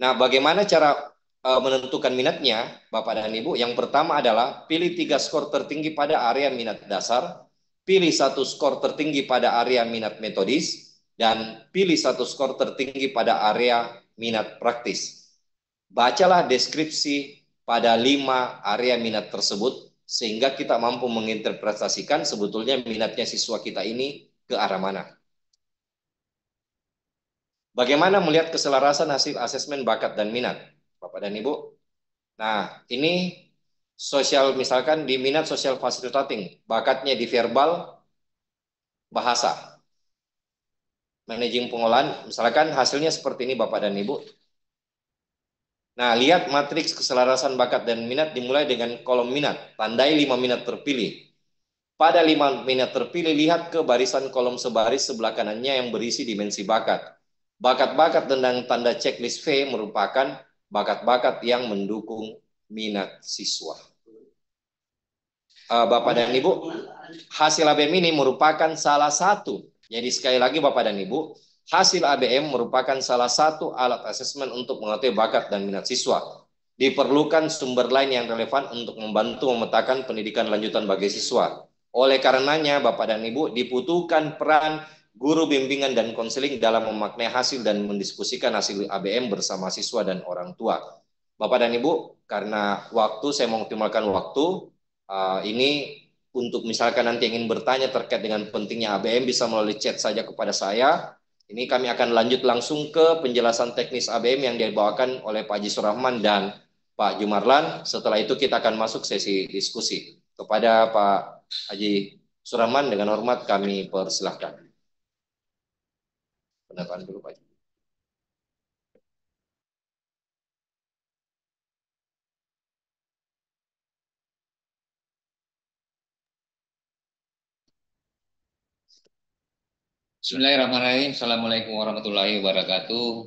Nah, bagaimana cara menentukan minatnya, Bapak dan Ibu? Yang pertama adalah pilih 3 skor tertinggi pada area minat dasar, pilih 1 skor tertinggi pada area minat metodis, dan pilih 1 skor tertinggi pada area minat praktis. Bacalah deskripsi pada 5 area minat tersebut sehingga kita mampu menginterpretasikan sebetulnya minatnya siswa kita ini ke arah mana. Bagaimana melihat keselarasan hasil asesmen bakat dan minat, Bapak dan Ibu? Nah, ini sosial, misalkan di minat social facilitating, bakatnya di verbal, bahasa. Managing pengolahan, misalkan hasilnya seperti ini Bapak dan Ibu. Nah, lihat matriks keselarasan bakat dan minat dimulai dengan kolom minat. Tandai 5 minat terpilih. Pada 5 minat terpilih, lihat ke barisan kolom sebaris sebelah kanannya yang berisi dimensi bakat. Bakat-bakat dengan tanda checklist V merupakan bakat-bakat yang mendukung minat siswa. Bapak dan Ibu, hasil ABM ini merupakan salah satu. Jadi sekali lagi Bapak dan Ibu, hasil ABM merupakan salah satu alat asesmen untuk mengetahui bakat dan minat siswa. Diperlukan sumber lain yang relevan untuk membantu memetakan pendidikan lanjutan bagi siswa. Oleh karenanya, Bapak dan Ibu, dibutuhkan peran guru bimbingan dan konseling dalam memaknai hasil dan mendiskusikan hasil ABM bersama siswa dan orang tua. Bapak dan Ibu, karena waktu, saya mengoptimalkan waktu. Ini untuk misalkan nanti ingin bertanya terkait dengan pentingnya ABM bisa melalui chat saja kepada saya. Ini kami akan lanjut langsung ke penjelasan teknis ABM yang dibawakan oleh Pak Haji Surahman dan Pak Jumarlan. Setelah itu kita akan masuk sesi diskusi. Kepada Pak Haji Surahman dengan hormat kami persilahkan. Pendapat dulu Pak. Bismillahirrahmanirrahim. Assalamualaikum warahmatullahi wabarakatuh.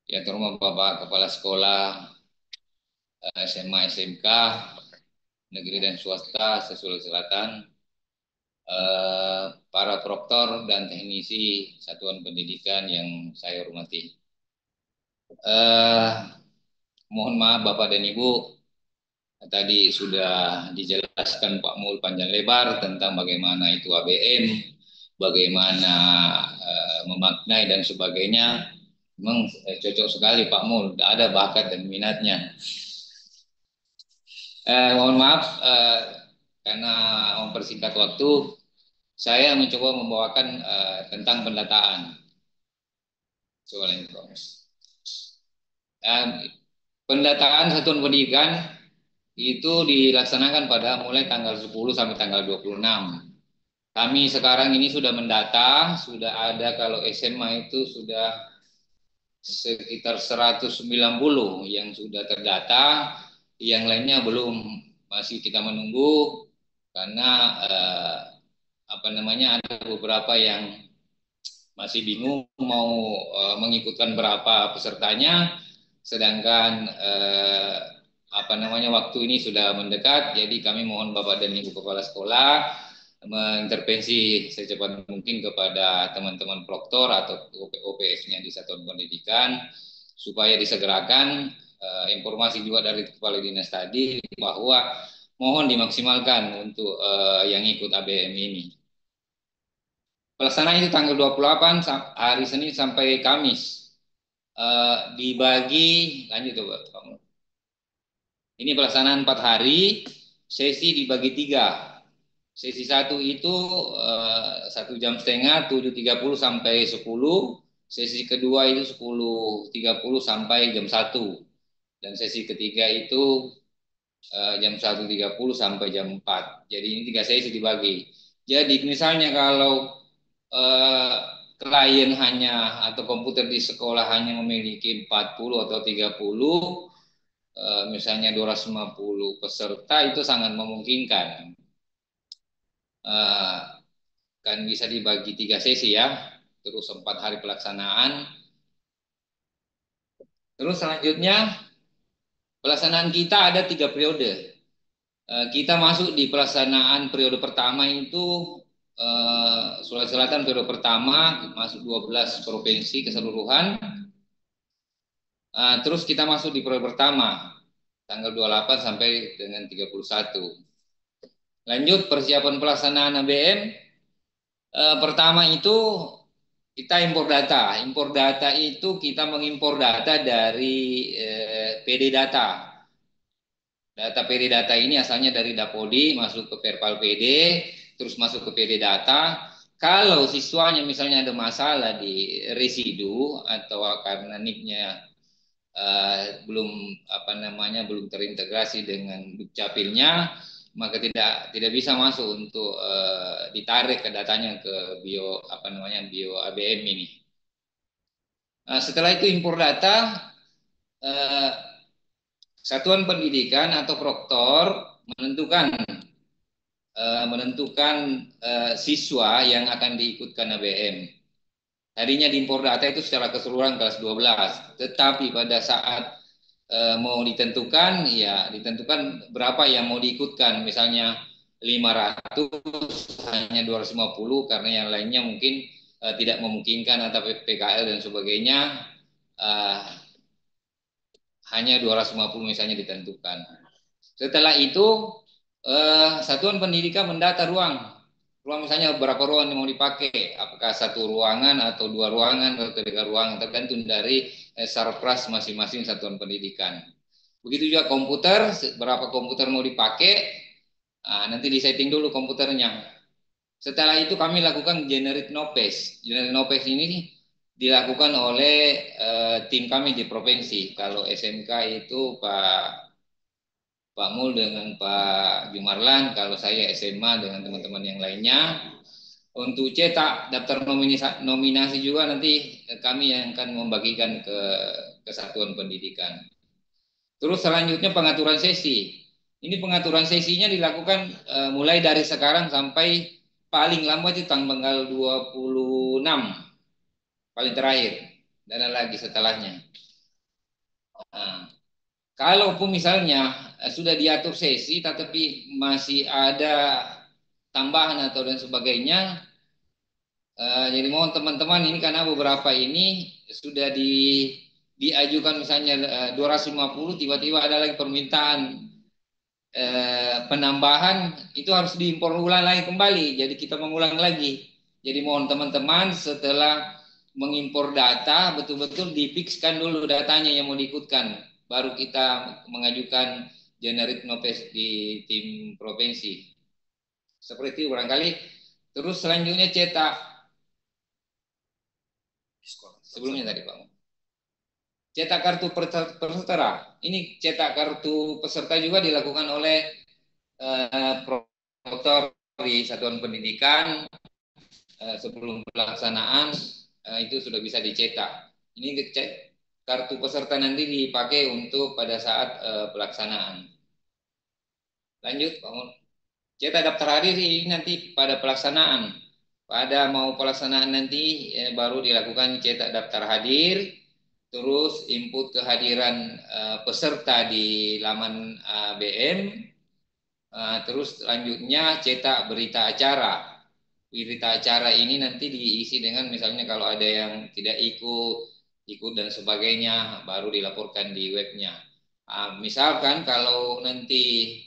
Yang terhormat Bapak Kepala Sekolah SMA SMK Negeri dan Swasta Sulawesi Selatan, para proktor dan teknisi satuan pendidikan yang saya hormati. Mohon maaf Bapak dan Ibu, tadi sudah dijelaskan Pak Mul panjang lebar tentang bagaimana itu ABM, bagaimana memaknai dan sebagainya. Memang cocok sekali Pak Mul, ada bakat dan minatnya. Mohon maaf karena mempersingkat waktu, saya mencoba membawakan tentang pendataan. Pendataan satuan pendidikan itu dilaksanakan pada mulai tanggal 10 sampai tanggal 26. Kami sekarang ini sudah mendata, sudah ada kalau SMA itu sudah sekitar 190 yang sudah terdata, yang lainnya belum, masih kita menunggu karena ada beberapa yang masih bingung mau mengikutkan berapa pesertanya, sedangkan waktu ini sudah mendekat. Jadi kami mohon Bapak dan Ibu Kepala Sekolah mengintervensi secepat mungkin kepada teman-teman proktor atau OPS-nya di satuan pendidikan supaya disegerakan. Informasi juga dari Kepala Dinas tadi bahwa mohon dimaksimalkan untuk yang ikut ABM ini. Pelaksanaan itu tanggal 28 hari Senin sampai Kamis. Dibagi, lanjut coba. Ini pelaksanaan 4 hari, sesi dibagi 3. Sesi 1 itu 1,5 jam, 7.30 sampai 10. Sesi kedua itu 10.30 sampai jam 1. Dan sesi ketiga itu jam 1.30 sampai jam 4. Jadi ini 3 sesi dibagi. Jadi misalnya kalau klien hanya atau komputer di sekolah hanya memiliki 40 atau 30, misalnya 250 peserta, itu sangat memungkinkan. Kan bisa dibagi 3 sesi ya, terus 4 hari pelaksanaan. Terus selanjutnya pelaksanaan kita ada 3 periode. Kita masuk di pelaksanaan periode pertama itu Sulawesi Selatan periode pertama masuk 12 provinsi keseluruhan. Terus kita masuk di periode pertama tanggal 28 sampai dengan 31. Lanjut persiapan pelaksanaan ABM. Pertama itu kita impor data. Impor data itu kita mengimpor data dari PD data. Data PD data ini asalnya dari Dapodi, masuk ke Perpal PD, terus masuk ke PD data. Kalau siswanya misalnya ada masalah di residu atau karena NIK-nya belum terintegrasi dengan Dukcapilnya, maka tidak bisa masuk untuk ditarik ke datanya ke bio ABM ini. Setelah itu impor data, satuan pendidikan atau proktor menentukan siswa yang akan diikutkan ABM. Tadinya diimpor data itu secara keseluruhan kelas 12, tetapi pada saat mau ditentukan, ya ditentukan berapa yang mau diikutkan, misalnya 500 hanya 250 karena yang lainnya mungkin tidak memungkinkan atau PKL dan sebagainya, hanya 250 misalnya ditentukan. Setelah itu satuan pendidikan mendata ruang misalnya berapa ruangan yang mau dipakai, apakah 1 ruangan atau 2 ruangan atau 3 ruangan, tergantung dari sarpras masing-masing satuan pendidikan. Begitu juga komputer, berapa komputer mau dipakai, nanti disetting dulu komputernya. Setelah itu kami lakukan generate nopes. Generate nopes ini dilakukan oleh tim kami di provinsi. Kalau SMK itu Pak Mul dengan Pak Jumarlan, kalau saya SMA dengan teman-teman yang lainnya. Untuk cetak daftar nominasi juga nanti kami yang akan membagikan ke kesatuan pendidikan. Terus selanjutnya pengaturan sesi. Ini pengaturan sesinya dilakukan mulai dari sekarang sampai paling lambat itu tanggal 26 paling terakhir, dan ada lagi setelahnya. Nah, kalaupun misalnya sudah diatur sesi tetapi masih ada tambahan atau dan sebagainya, jadi mohon teman-teman ini karena beberapa ini sudah diajukan misalnya 250, tiba-tiba ada lagi permintaan penambahan, itu harus diimpor ulang lagi kembali. Jadi kita mengulang lagi. Jadi mohon teman-teman setelah mengimpor data betul-betul difikskan dulu datanya yang mau diikutkan, baru kita mengajukan generate nopes di tim provinsi. Seperti itu barangkali. Terus selanjutnya cetak. Sebelumnya tadi Pak. Cetak kartu peserta. Ini cetak kartu peserta juga dilakukan oleh promotor di satuan pendidikan sebelum pelaksanaan itu sudah bisa dicetak. Ini kartu peserta nanti dipakai untuk pada saat pelaksanaan. Lanjut Pak Mul. Cetak daftar hadir ini nanti pada pelaksanaan. Pada mau pelaksanaan nanti baru dilakukan cetak daftar hadir, terus input kehadiran peserta di laman BM, terus selanjutnya cetak berita acara. Berita acara ini nanti diisi dengan misalnya kalau ada yang tidak ikut dan sebagainya, baru dilaporkan di webnya. Misalkan kalau nanti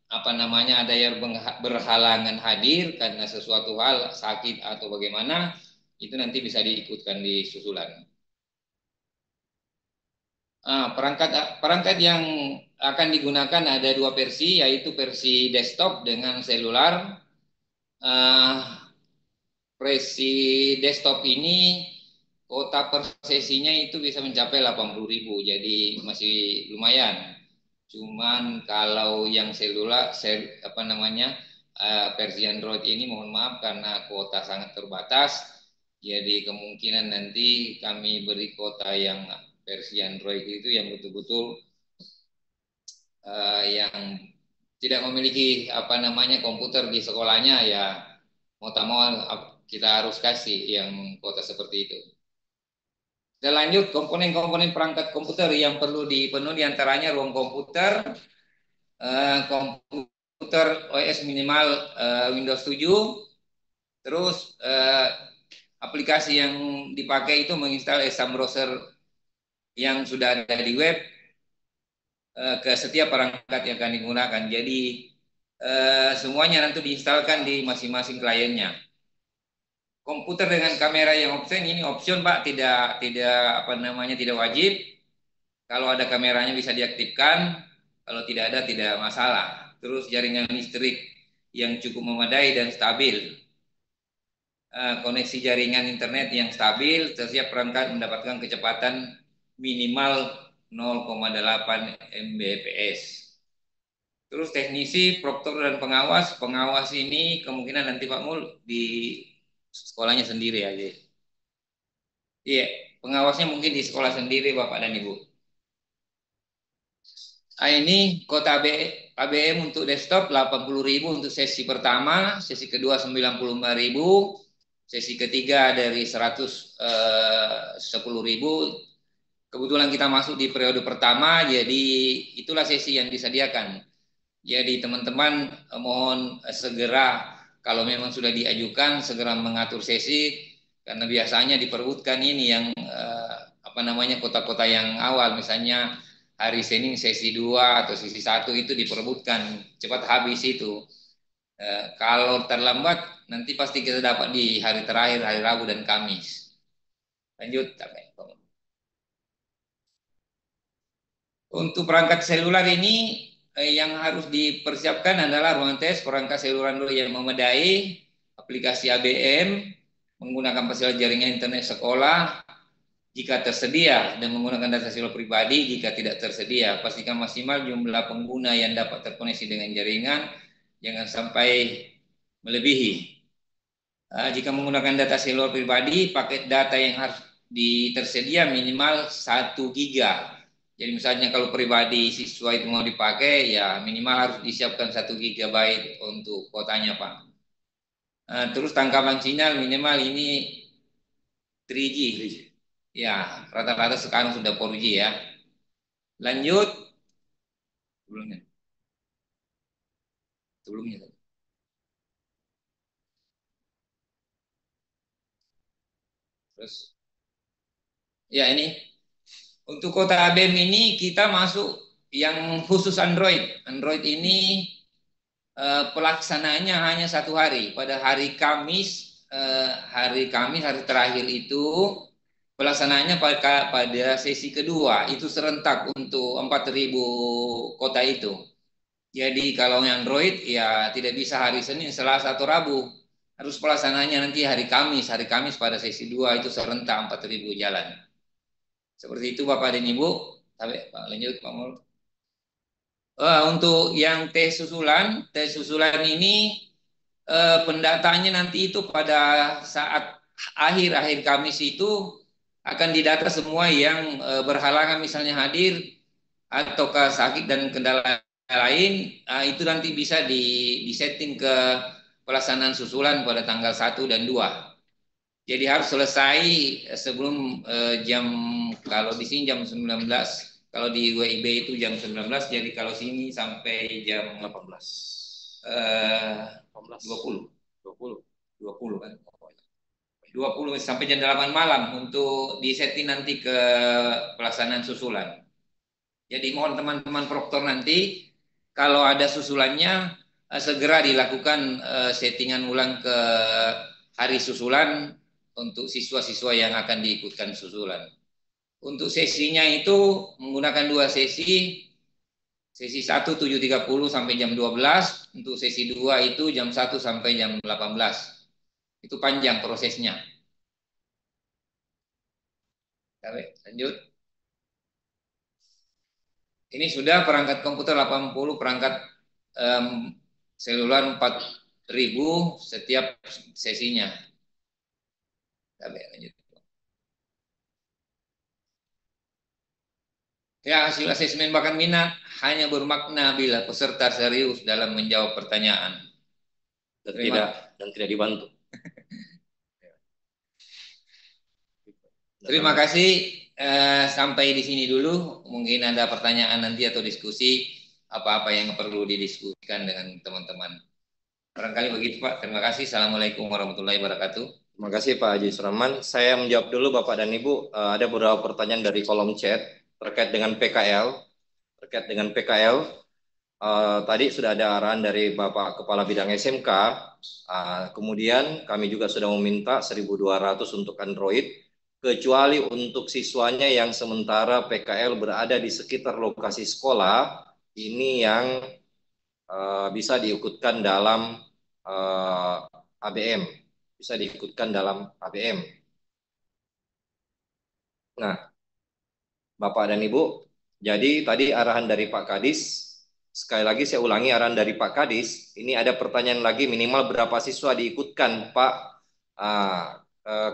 ada yang berhalangan hadir karena sesuatu hal sakit atau bagaimana, itu nanti bisa diikutkan di susulan. Perangkat yang akan digunakan ada dua versi, yaitu versi desktop dengan selular. Versi desktop ini kuota per sesinya itu bisa mencapai 80.000, jadi masih lumayan. Cuman kalau yang selular, versi Android ini mohon maaf karena kuota sangat terbatas. Jadi kemungkinan nanti kami beri kuota yang versi Android itu yang betul-betul yang tidak memiliki komputer di sekolahnya, ya mau tak mau kita harus kasih yang kuota seperti itu. Dan lanjut komponen-komponen perangkat komputer yang perlu dipenuhi diantaranya ruang komputer, komputer OS minimal Windows 7, terus aplikasi yang dipakai itu menginstal Exam Browser yang sudah ada di web ke setiap perangkat yang akan digunakan. Jadi semuanya nanti diinstalkan di masing-masing kliennya. Komputer dengan kamera yang option ini option Pak, tidak wajib. Kalau ada kameranya bisa diaktifkan, kalau tidak ada tidak masalah. Terus jaringan listrik yang cukup memadai dan stabil. Koneksi jaringan internet yang stabil, setiap perangkat mendapatkan kecepatan minimal 0,8 Mbps. Terus teknisi, proktor dan pengawas ini kemungkinan nanti Pak Mul di sekolahnya sendiri aja. Iya, pengawasnya mungkin di sekolah sendiri Bapak dan Ibu. Ini kuota ABM untuk desktop 80.000 untuk sesi pertama, sesi kedua 95.000, sesi ketiga dari 110.000. Kebetulan kita masuk di periode pertama, jadi itulah sesi yang disediakan. Jadi teman-teman mohon segera, kalau memang sudah diajukan, segera mengatur sesi, karena biasanya diperbutkan ini yang kota-kota yang awal, misalnya hari Senin sesi 2 atau sesi 1 itu diperbutkan, cepat habis itu. Kalau terlambat, nanti pasti kita dapat di hari terakhir, hari Rabu dan Kamis. Lanjut. Untuk perangkat seluler ini, yang harus dipersiapkan adalah ruang tes, perangkat saluran yang memadai, aplikasi ABM, menggunakan fasilitas jaringan internet sekolah jika tersedia, dan menggunakan data seluler pribadi jika tidak tersedia. Pastikan maksimal jumlah pengguna yang dapat terkoneksi dengan jaringan, jangan sampai melebihi. Jika menggunakan data seluler pribadi, paket data yang harus tersedia minimal 1 giga. Jadi misalnya kalau pribadi siswa itu mau dipakai, ya minimal harus disiapkan 1 gigabyte untuk kuotanya, Pak. Terus tangkapan sinyal minimal ini 3G. Ya, rata-rata sekarang sudah 4G ya. Lanjut. Sebelumnya. Terus. Ya ini. Untuk kota ABM ini kita masuk yang khusus Android. Android ini pelaksanaannya hanya 1 hari. Pada hari Kamis, hari terakhir itu pelaksanaannya pada sesi kedua. Itu serentak untuk 4.000 kota itu. Jadi kalau yang Android ya tidak bisa hari Senin, Selasa atau Rabu. Harus pelaksanaannya nanti hari Kamis. Hari Kamis pada sesi 2 itu serentak 4.000 jalan. Seperti itu Bapak dan Ibu. Sampai Pak lanjut Pak Mul. Untuk yang tes susulan ini pendataannya nanti itu pada saat akhir Kamis itu akan didata semua yang berhalangan misalnya hadir ataukah sakit dan kendala lain, itu nanti bisa disetting ke pelaksanaan susulan pada tanggal 1 dan 2. Jadi harus selesai sebelum jam, kalau di sini jam 19, kalau di WIB itu jam 19, jadi kalau sini sampai jam 18. 20 kan. 20 sampai jam 8 malam untuk disetting nanti ke pelaksanaan susulan. Jadi mohon teman-teman proktor nanti kalau ada susulannya segera dilakukan settingan ulang ke hari susulan untuk siswa-siswa yang akan diikutkan susulan. Untuk sesinya itu menggunakan 2 sesi. Sesi 1 7.30 sampai jam 12. Untuk sesi 2 itu jam 1 sampai jam 18. Itu panjang prosesnya. Lanjut. Ini sudah perangkat komputer 80, perangkat seluler 4.000 setiap sesinya. Lanjut. Ya, hasil asesmen bakat minat hanya bermakna bila peserta serius dalam menjawab pertanyaan dan tidak dibantu. Terima kasih. Sampai di sini dulu. Mungkin ada pertanyaan nanti atau diskusi apa-apa yang perlu didiskusikan dengan teman-teman. Barangkali begitu Pak. Terima kasih. Assalamualaikum warahmatullahi wabarakatuh. Terima kasih Pak Haji Suraman. Saya menjawab dulu Bapak dan Ibu. Ada beberapa pertanyaan dari kolom chat terkait dengan PKL. Tadi sudah ada arahan dari Bapak Kepala Bidang SMK. Kemudian kami juga sudah meminta 1.200 untuk Android, kecuali untuk siswanya yang sementara PKL berada di sekitar lokasi sekolah, ini yang bisa diikutkan dalam ABM. Bisa diikutkan dalam ABM. Nah, Bapak dan Ibu, jadi tadi arahan dari Pak Kadis, sekali lagi saya ulangi arahan dari Pak Kadis, ini ada pertanyaan lagi minimal berapa siswa diikutkan Pak,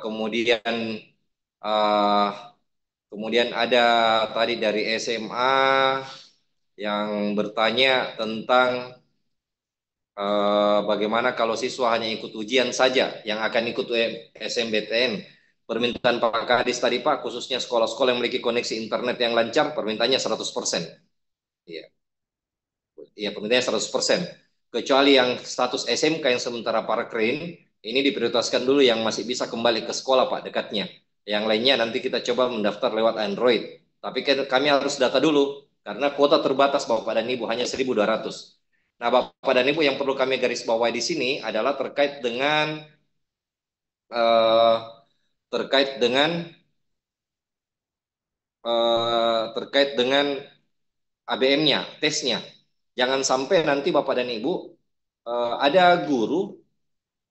kemudian ada tadi dari SMA yang bertanya tentang bagaimana kalau siswa hanya ikut ujian saja yang akan ikut SMBTN. Permintaan Pak Kadis tadi Pak, khususnya sekolah-sekolah yang memiliki koneksi internet yang lancar, permintaannya 100%. Iya. Iya, permintaannya 100%. Kecuali yang status SMK yang sementara parkrin, ini diprioritaskan dulu yang masih bisa kembali ke sekolah Pak dekatnya. Yang lainnya nanti kita coba mendaftar lewat Android. Tapi kami harus data dulu, karena kuota terbatas Bapak dan Ibu, hanya 1.200. Nah Bapak dan Ibu yang perlu kami garis bawahi di sini adalah terkait dengan ABM-nya, tesnya. Jangan sampai nanti Bapak dan Ibu ada guru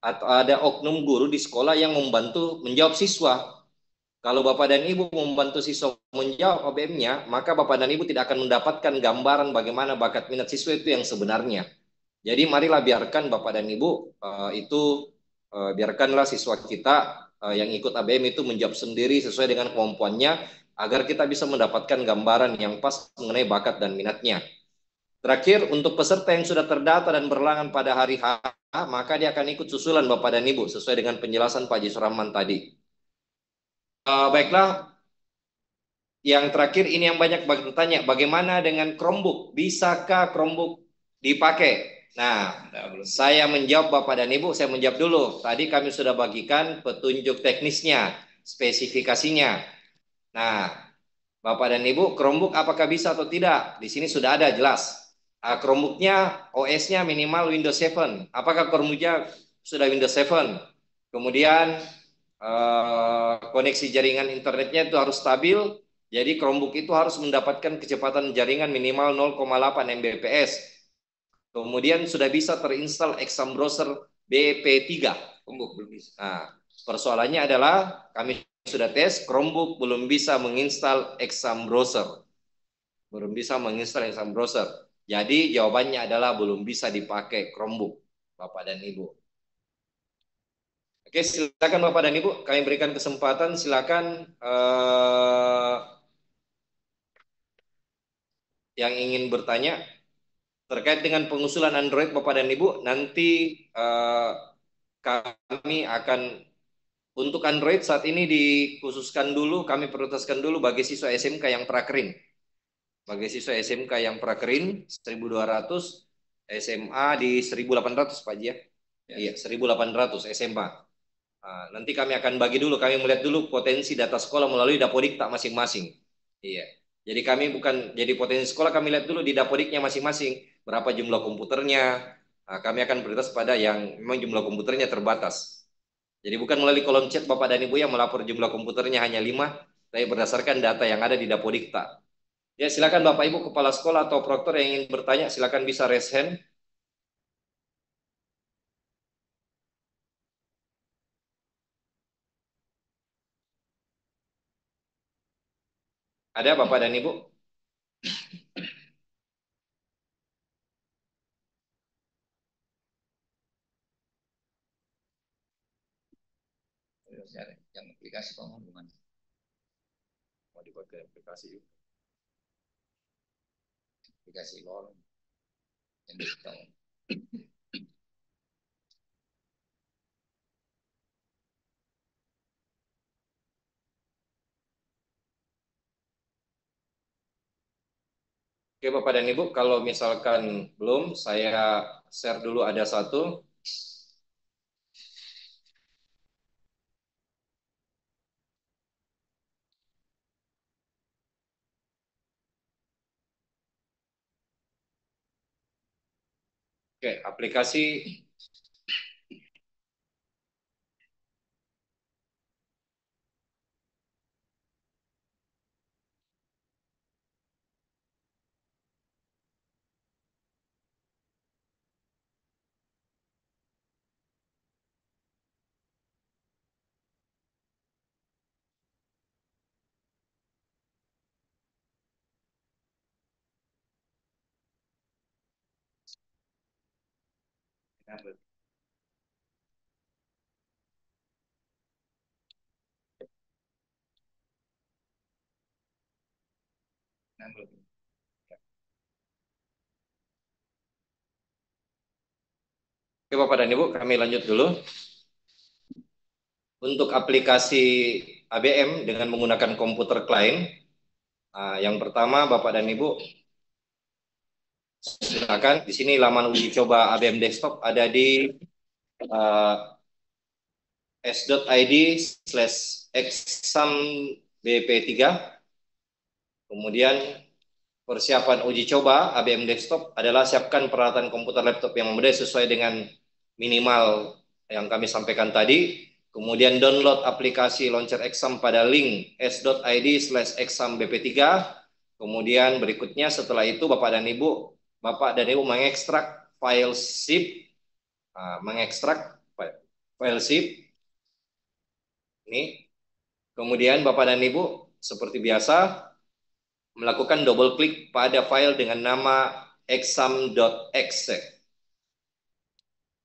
atau ada oknum guru di sekolah yang membantu menjawab siswa. Kalau Bapak dan Ibu membantu siswa menjawab ABM-nya, maka Bapak dan Ibu tidak akan mendapatkan gambaran bagaimana bakat minat siswa itu yang sebenarnya. Jadi marilah biarkan Bapak dan Ibu biarkanlah siswa kita yang ikut ABM itu menjawab sendiri sesuai dengan kemampuannya agar kita bisa mendapatkan gambaran yang pas mengenai bakat dan minatnya. Terakhir, untuk peserta yang sudah terdata dan berhalangan pada hari H, maka dia akan ikut susulan Bapak dan Ibu sesuai dengan penjelasan Pak Haji Surahman tadi. Baiklah, yang terakhir ini yang banyak bertanya, bagaimana dengan Chromebook? Bisakah Chromebook dipakai? Nah, saya menjawab Bapak dan Ibu, saya menjawab dulu. Tadi kami sudah bagikan petunjuk teknisnya, spesifikasinya. Nah, Bapak dan Ibu, Chromebook apakah bisa atau tidak? Di sini sudah ada jelas. Chromebooknya OS-nya minimal Windows 7. Apakah Chromebooknya sudah Windows 7? Kemudian koneksi jaringan internetnya itu harus stabil. Jadi Chromebook itu harus mendapatkan kecepatan jaringan minimal 0,8 Mbps. Kemudian sudah bisa terinstall Exam Browser BP3. Chromebook belum bisa. Nah, persoalannya adalah kami sudah tes, Chromebook belum bisa menginstal Exam Browser. Belum bisa menginstal Exam Browser. Jadi jawabannya adalah belum bisa dipakai Chromebook, Bapak dan Ibu. Oke, silakan Bapak dan Ibu, kami berikan kesempatan, silakan yang ingin bertanya terkait dengan pengusulan Android Bapak dan Ibu. Nanti kami akan untuk Android saat ini dikhususkan dulu, kami prioritaskan dulu bagi siswa SMK yang prakerin. Bagi siswa SMK yang prakerin 1.200, SMA di 1.800 Pak Haji ya. Iya, 1.800 SMA. Nanti kami akan bagi dulu, kami melihat dulu potensi data sekolah melalui Dapodikta masing-masing. Iya. Jadi kami bukan jadi potensi sekolah, kami lihat dulu di Dapodiknya masing-masing berapa jumlah komputernya. Kami akan prioritas pada yang memang jumlah komputernya terbatas. Jadi bukan melalui kolom chat Bapak dan Ibu yang melapor jumlah komputernya hanya 5, tapi berdasarkan data yang ada di Dapodikta. Ya, silakan Bapak Ibu kepala sekolah atau proktor yang ingin bertanya, silakan bisa raise hand. Ada Bapak dan Ibu? Yang aplikasi pengumuman. Mau dibuat ke aplikasi juga. Aplikasi LOL. Yang digital. Oke Bapak dan Ibu, kalau misalkan belum, saya share dulu ada satu. Oke, aplikasi Oke Bapak dan Ibu, kami lanjut dulu. Untuk aplikasi ABM dengan menggunakan komputer klien, yang pertama Bapak dan Ibu, silakan di sini laman uji coba ABM desktop ada di s.id/exambp3. Kemudian persiapan uji coba ABM desktop adalah siapkan peralatan komputer laptop yang memadai sesuai dengan minimal yang kami sampaikan tadi. Kemudian download aplikasi Launcher Exam pada link s.id/exambp3. Kemudian berikutnya setelah itu Bapak dan Ibu Bapak dan Ibu mengekstrak file zip, mengekstrak file zip ini. Kemudian Bapak dan Ibu seperti biasa melakukan double klik pada file dengan nama exam.exe.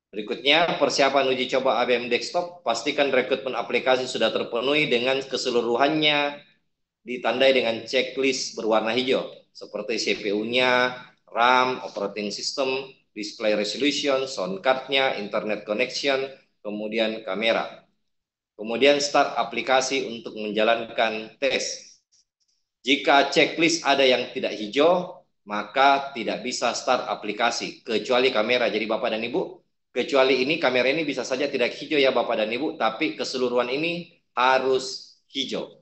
Berikutnya, persiapan uji coba ABM desktop, pastikan rekrutmen aplikasi sudah terpenuhi dengan keseluruhannya, ditandai dengan checklist berwarna hijau, seperti CPU-nya, RAM, operating system, display resolution, sound card-nya, internet connection, kemudian kamera. Kemudian start aplikasi untuk menjalankan tes. Jika checklist ada yang tidak hijau, maka tidak bisa start aplikasi, kecuali kamera. Jadi Bapak dan Ibu, kecuali ini kamera ini bisa saja tidak hijau ya Bapak dan Ibu, tapi keseluruhan ini harus hijau.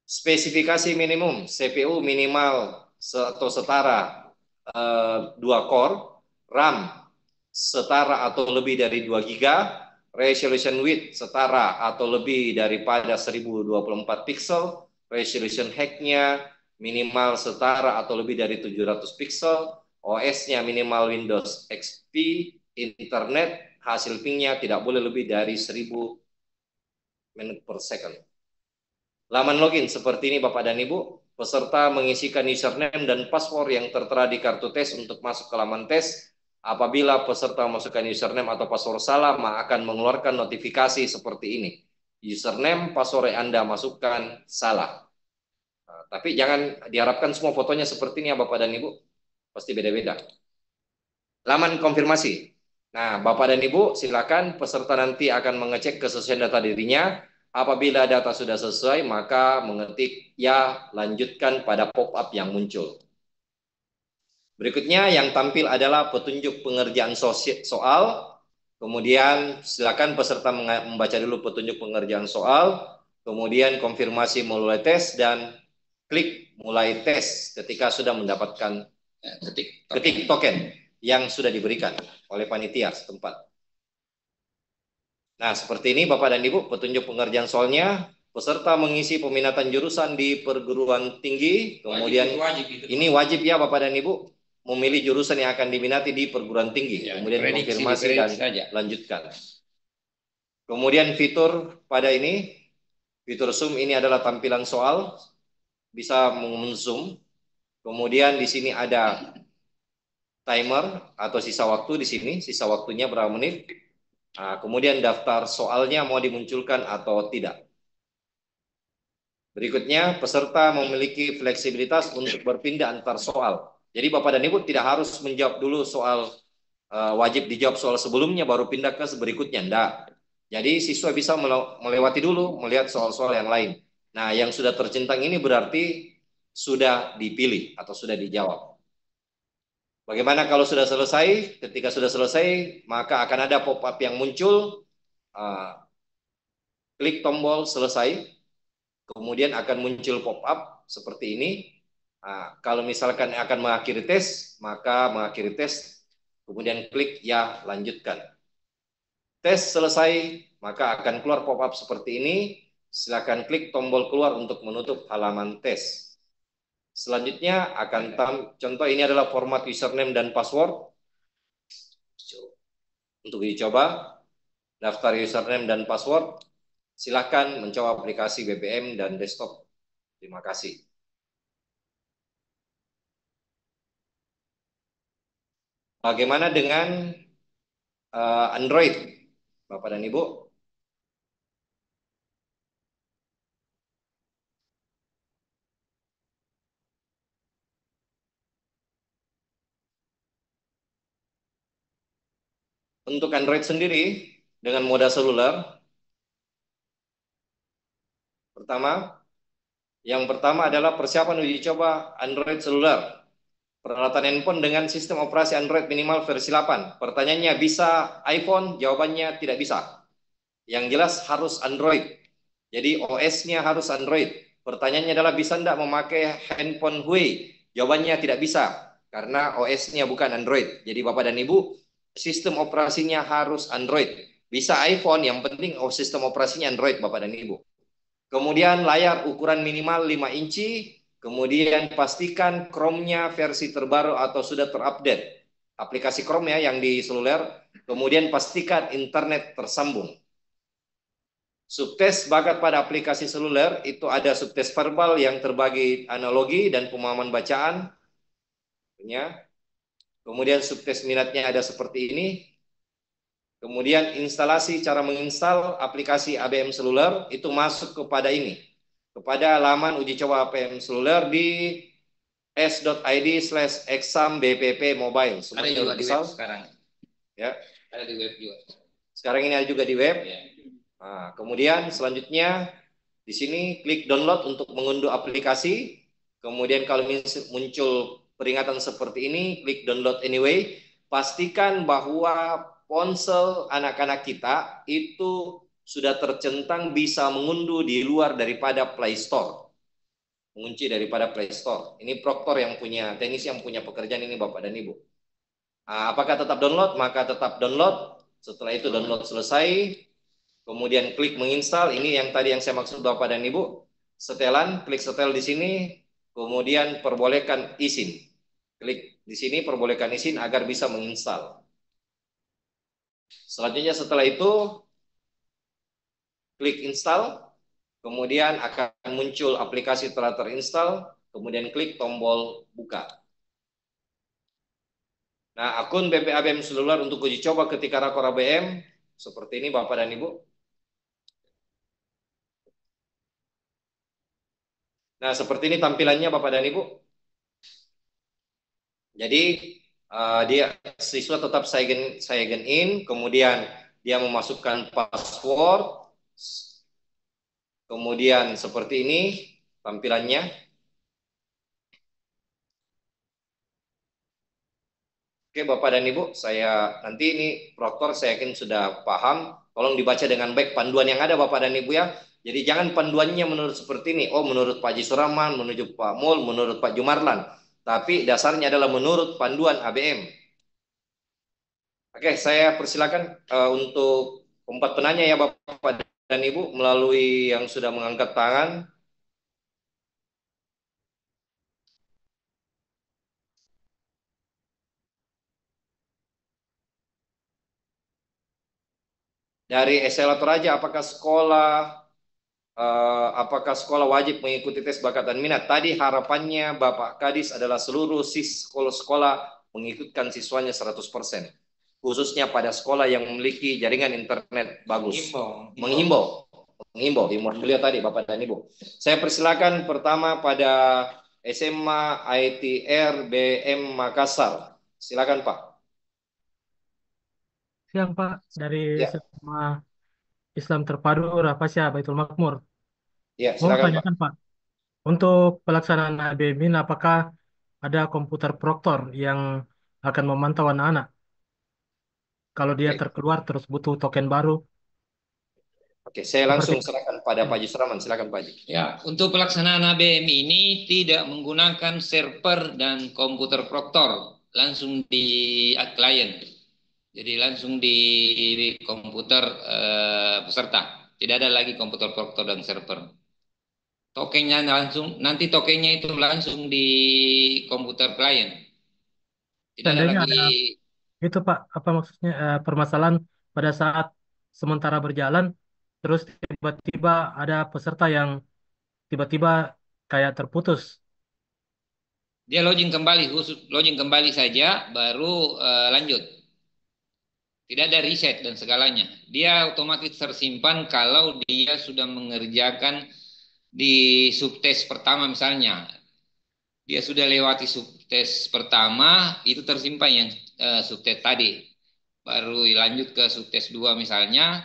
Spesifikasi minimum, CPU minimal atau setara 2 core, RAM setara atau lebih dari 2 GB, resolution width setara atau lebih daripada 1024 pixel, resolution height-nya minimal setara atau lebih dari 700 pixel, OS-nya minimal Windows XP, internet hasil ping-nya tidak boleh lebih dari 1000 menit per second. Laman login seperti ini Bapak dan Ibu. Peserta mengisikan username dan password yang tertera di kartu tes untuk masuk ke laman tes. Apabila peserta masukkan username atau password salah, maka akan mengeluarkan notifikasi seperti ini. Username, password yang Anda masukkan salah. Nah, tapi jangan diharapkan semua fotonya seperti ini ya Bapak dan Ibu. Pasti beda-beda. Laman konfirmasi. Nah, Bapak dan Ibu, silakan peserta nanti akan mengecek kesesuaian data dirinya. Apabila data sudah sesuai, maka mengetik ya, lanjutkan pada pop-up yang muncul. Berikutnya yang tampil adalah petunjuk pengerjaan soal. Kemudian silakan peserta membaca dulu petunjuk pengerjaan soal. Kemudian konfirmasi mulai tes dan klik mulai tes ketika sudah mendapatkan ketik token yang sudah diberikan oleh panitia setempat. Nah, seperti ini Bapak dan Ibu petunjuk pengerjaan soalnya. Peserta mengisi peminatan jurusan di perguruan tinggi. Kemudian ini wajib ya Bapak dan Ibu memilih jurusan yang akan diminati di perguruan tinggi. Ya, kemudian konfirmasi dan lanjutkan. Kemudian fitur pada ini, fitur zoom ini adalah tampilan soal, bisa zoom. Kemudian di sini ada timer atau sisa waktu di sini, sisa waktunya berapa menit. Nah, kemudian daftar soalnya mau dimunculkan atau tidak. Berikutnya, peserta memiliki fleksibilitas untuk berpindah antar soal. Jadi Bapak dan Ibu tidak harus menjawab dulu soal wajib dijawab soal sebelumnya baru pindah ke berikutnya. Enggak. Jadi siswa bisa melewati dulu, melihat soal-soal yang lain. Nah, yang sudah tercentang ini berarti sudah dipilih atau sudah dijawab. Bagaimana kalau sudah selesai? Ketika sudah selesai, maka akan ada pop-up yang muncul. Klik tombol selesai. Kemudian akan muncul pop-up seperti ini. Nah, kalau misalkan akan mengakhiri tes, maka mengakhiri tes, kemudian klik ya lanjutkan. Tes selesai, maka akan keluar pop-up seperti ini. Silakan klik tombol keluar untuk menutup halaman tes. Selanjutnya akan contoh ini adalah format username dan password. Untuk dicoba, daftar username dan password. Silakan mencoba aplikasi BBM dan desktop. Terima kasih. Bagaimana dengan Android, Bapak dan Ibu? Untuk Android sendiri, dengan moda seluler, yang pertama adalah persiapan uji coba Android seluler. Peralatan handphone dengan sistem operasi Android minimal versi 8. Pertanyaannya bisa iPhone? Jawabannya tidak bisa. Yang jelas harus Android. Jadi OS-nya harus Android. Pertanyaannya adalah bisa tidak memakai handphone Huawei? Jawabannya tidak bisa. Karena OS-nya bukan Android. Jadi Bapak dan Ibu, sistem operasinya harus Android. Bisa iPhone, yang penting sistem operasinya Android Bapak dan Ibu. Kemudian layar ukuran minimal 5 inci. Kemudian pastikan Chrome-nya versi terbaru atau sudah terupdate. Aplikasi Chrome ya yang di seluler. Kemudian pastikan internet tersambung. Subtes bakat pada aplikasi seluler itu ada subtes verbal yang terbagi analogi dan pemahaman bacaan. Kemudian subtes minatnya ada seperti ini. Kemudian instalasi cara menginstal aplikasi ABM seluler itu masuk kepada ini. Kepada laman uji coba ABM seluler di s.id/exam bpp mobile. Ada juga di web sekarang. Ya. Ada di web juga. Sekarang ini ada juga di web. Ya. Nah, kemudian selanjutnya di sini klik download untuk mengunduh aplikasi. Kemudian kalau muncul peringatan seperti ini, klik download anyway. Pastikan bahwa ponsel anak-anak kita itu sudah tercentang bisa mengunduh di luar daripada Play Store. Mengunci daripada Play Store. Ini proktor yang punya, teknisi yang punya pekerjaan ini Bapak dan Ibu. Apakah tetap download? Maka tetap download. Setelah itu download selesai. Kemudian klik menginstal. Ini yang tadi yang saya maksud Bapak dan Ibu. Setelan, klik setel di sini. Kemudian perbolehkan izin. Klik di sini perbolehkan izin agar bisa menginstal. Selanjutnya setelah itu klik install. Kemudian akan muncul aplikasi telah terinstall. Kemudian klik tombol buka. Nah, akun BPABM seluler untuk uji coba ketika rakor ABM seperti ini Bapak dan Ibu. Nah, seperti ini tampilannya Bapak dan Ibu. Jadi dia siswa tetap sign in, kemudian dia memasukkan password, kemudian seperti ini tampilannya. Oke Bapak dan Ibu, saya nanti ini proktor saya yakin sudah paham. Tolong dibaca dengan baik panduan yang ada Bapak dan Ibu ya. Jadi jangan panduannya menurut seperti ini. Oh menurut Pak Haji Suraman, menurut Pak Mul, menurut Pak Jumarlan. Tapi dasarnya adalah menurut panduan ABM. Oke, saya persilakan untuk 4 penanya ya Bapak dan Ibu melalui yang sudah mengangkat tangan. Dari eselator aja, apakah sekolah wajib mengikuti tes bakat dan minat? Tadi harapannya Bapak Kadis adalah seluruh sekolah mengikutkan siswanya 100%. Khususnya pada sekolah yang memiliki jaringan internet bagus. Menghimbau beliau tadi Bapak dan Ibu. Saya persilakan pertama pada SMA ITR BM Makassar. Silakan Pak. Siang Pak, dari SMA Islam Terpadu Raffasya Baitul Makmur. Ya, Mau silakan tanyakan Pak, untuk pelaksanaan ABM ini apakah ada komputer proktor yang akan memantau anak-anak? Kalau dia terkeluar terus butuh token baru. Oke, saya langsung serahkan pada Pak Haji Suraman. Silakan Pak Haji. Ya, untuk pelaksanaan ABM ini tidak menggunakan server dan komputer proktor, langsung di klien. Jadi langsung di komputer peserta. Tidak ada lagi komputer proktor dan server. Tokennya langsung, nanti tokennya itu langsung di komputer klien. Tidak ada Seandainya lagi. ada itu Pak, apa maksudnya permasalahan pada saat sementara berjalan, terus tiba-tiba ada peserta yang tiba-tiba kayak terputus. Dia login kembali, khusus login kembali saja, baru lanjut. Tidak ada reset dan segalanya. Dia otomatis tersimpan kalau dia sudah mengerjakan di subtes pertama misalnya. Dia sudah lewati subtes pertama, itu tersimpan yang subtes tadi. Baru lanjut ke subtes 2 misalnya.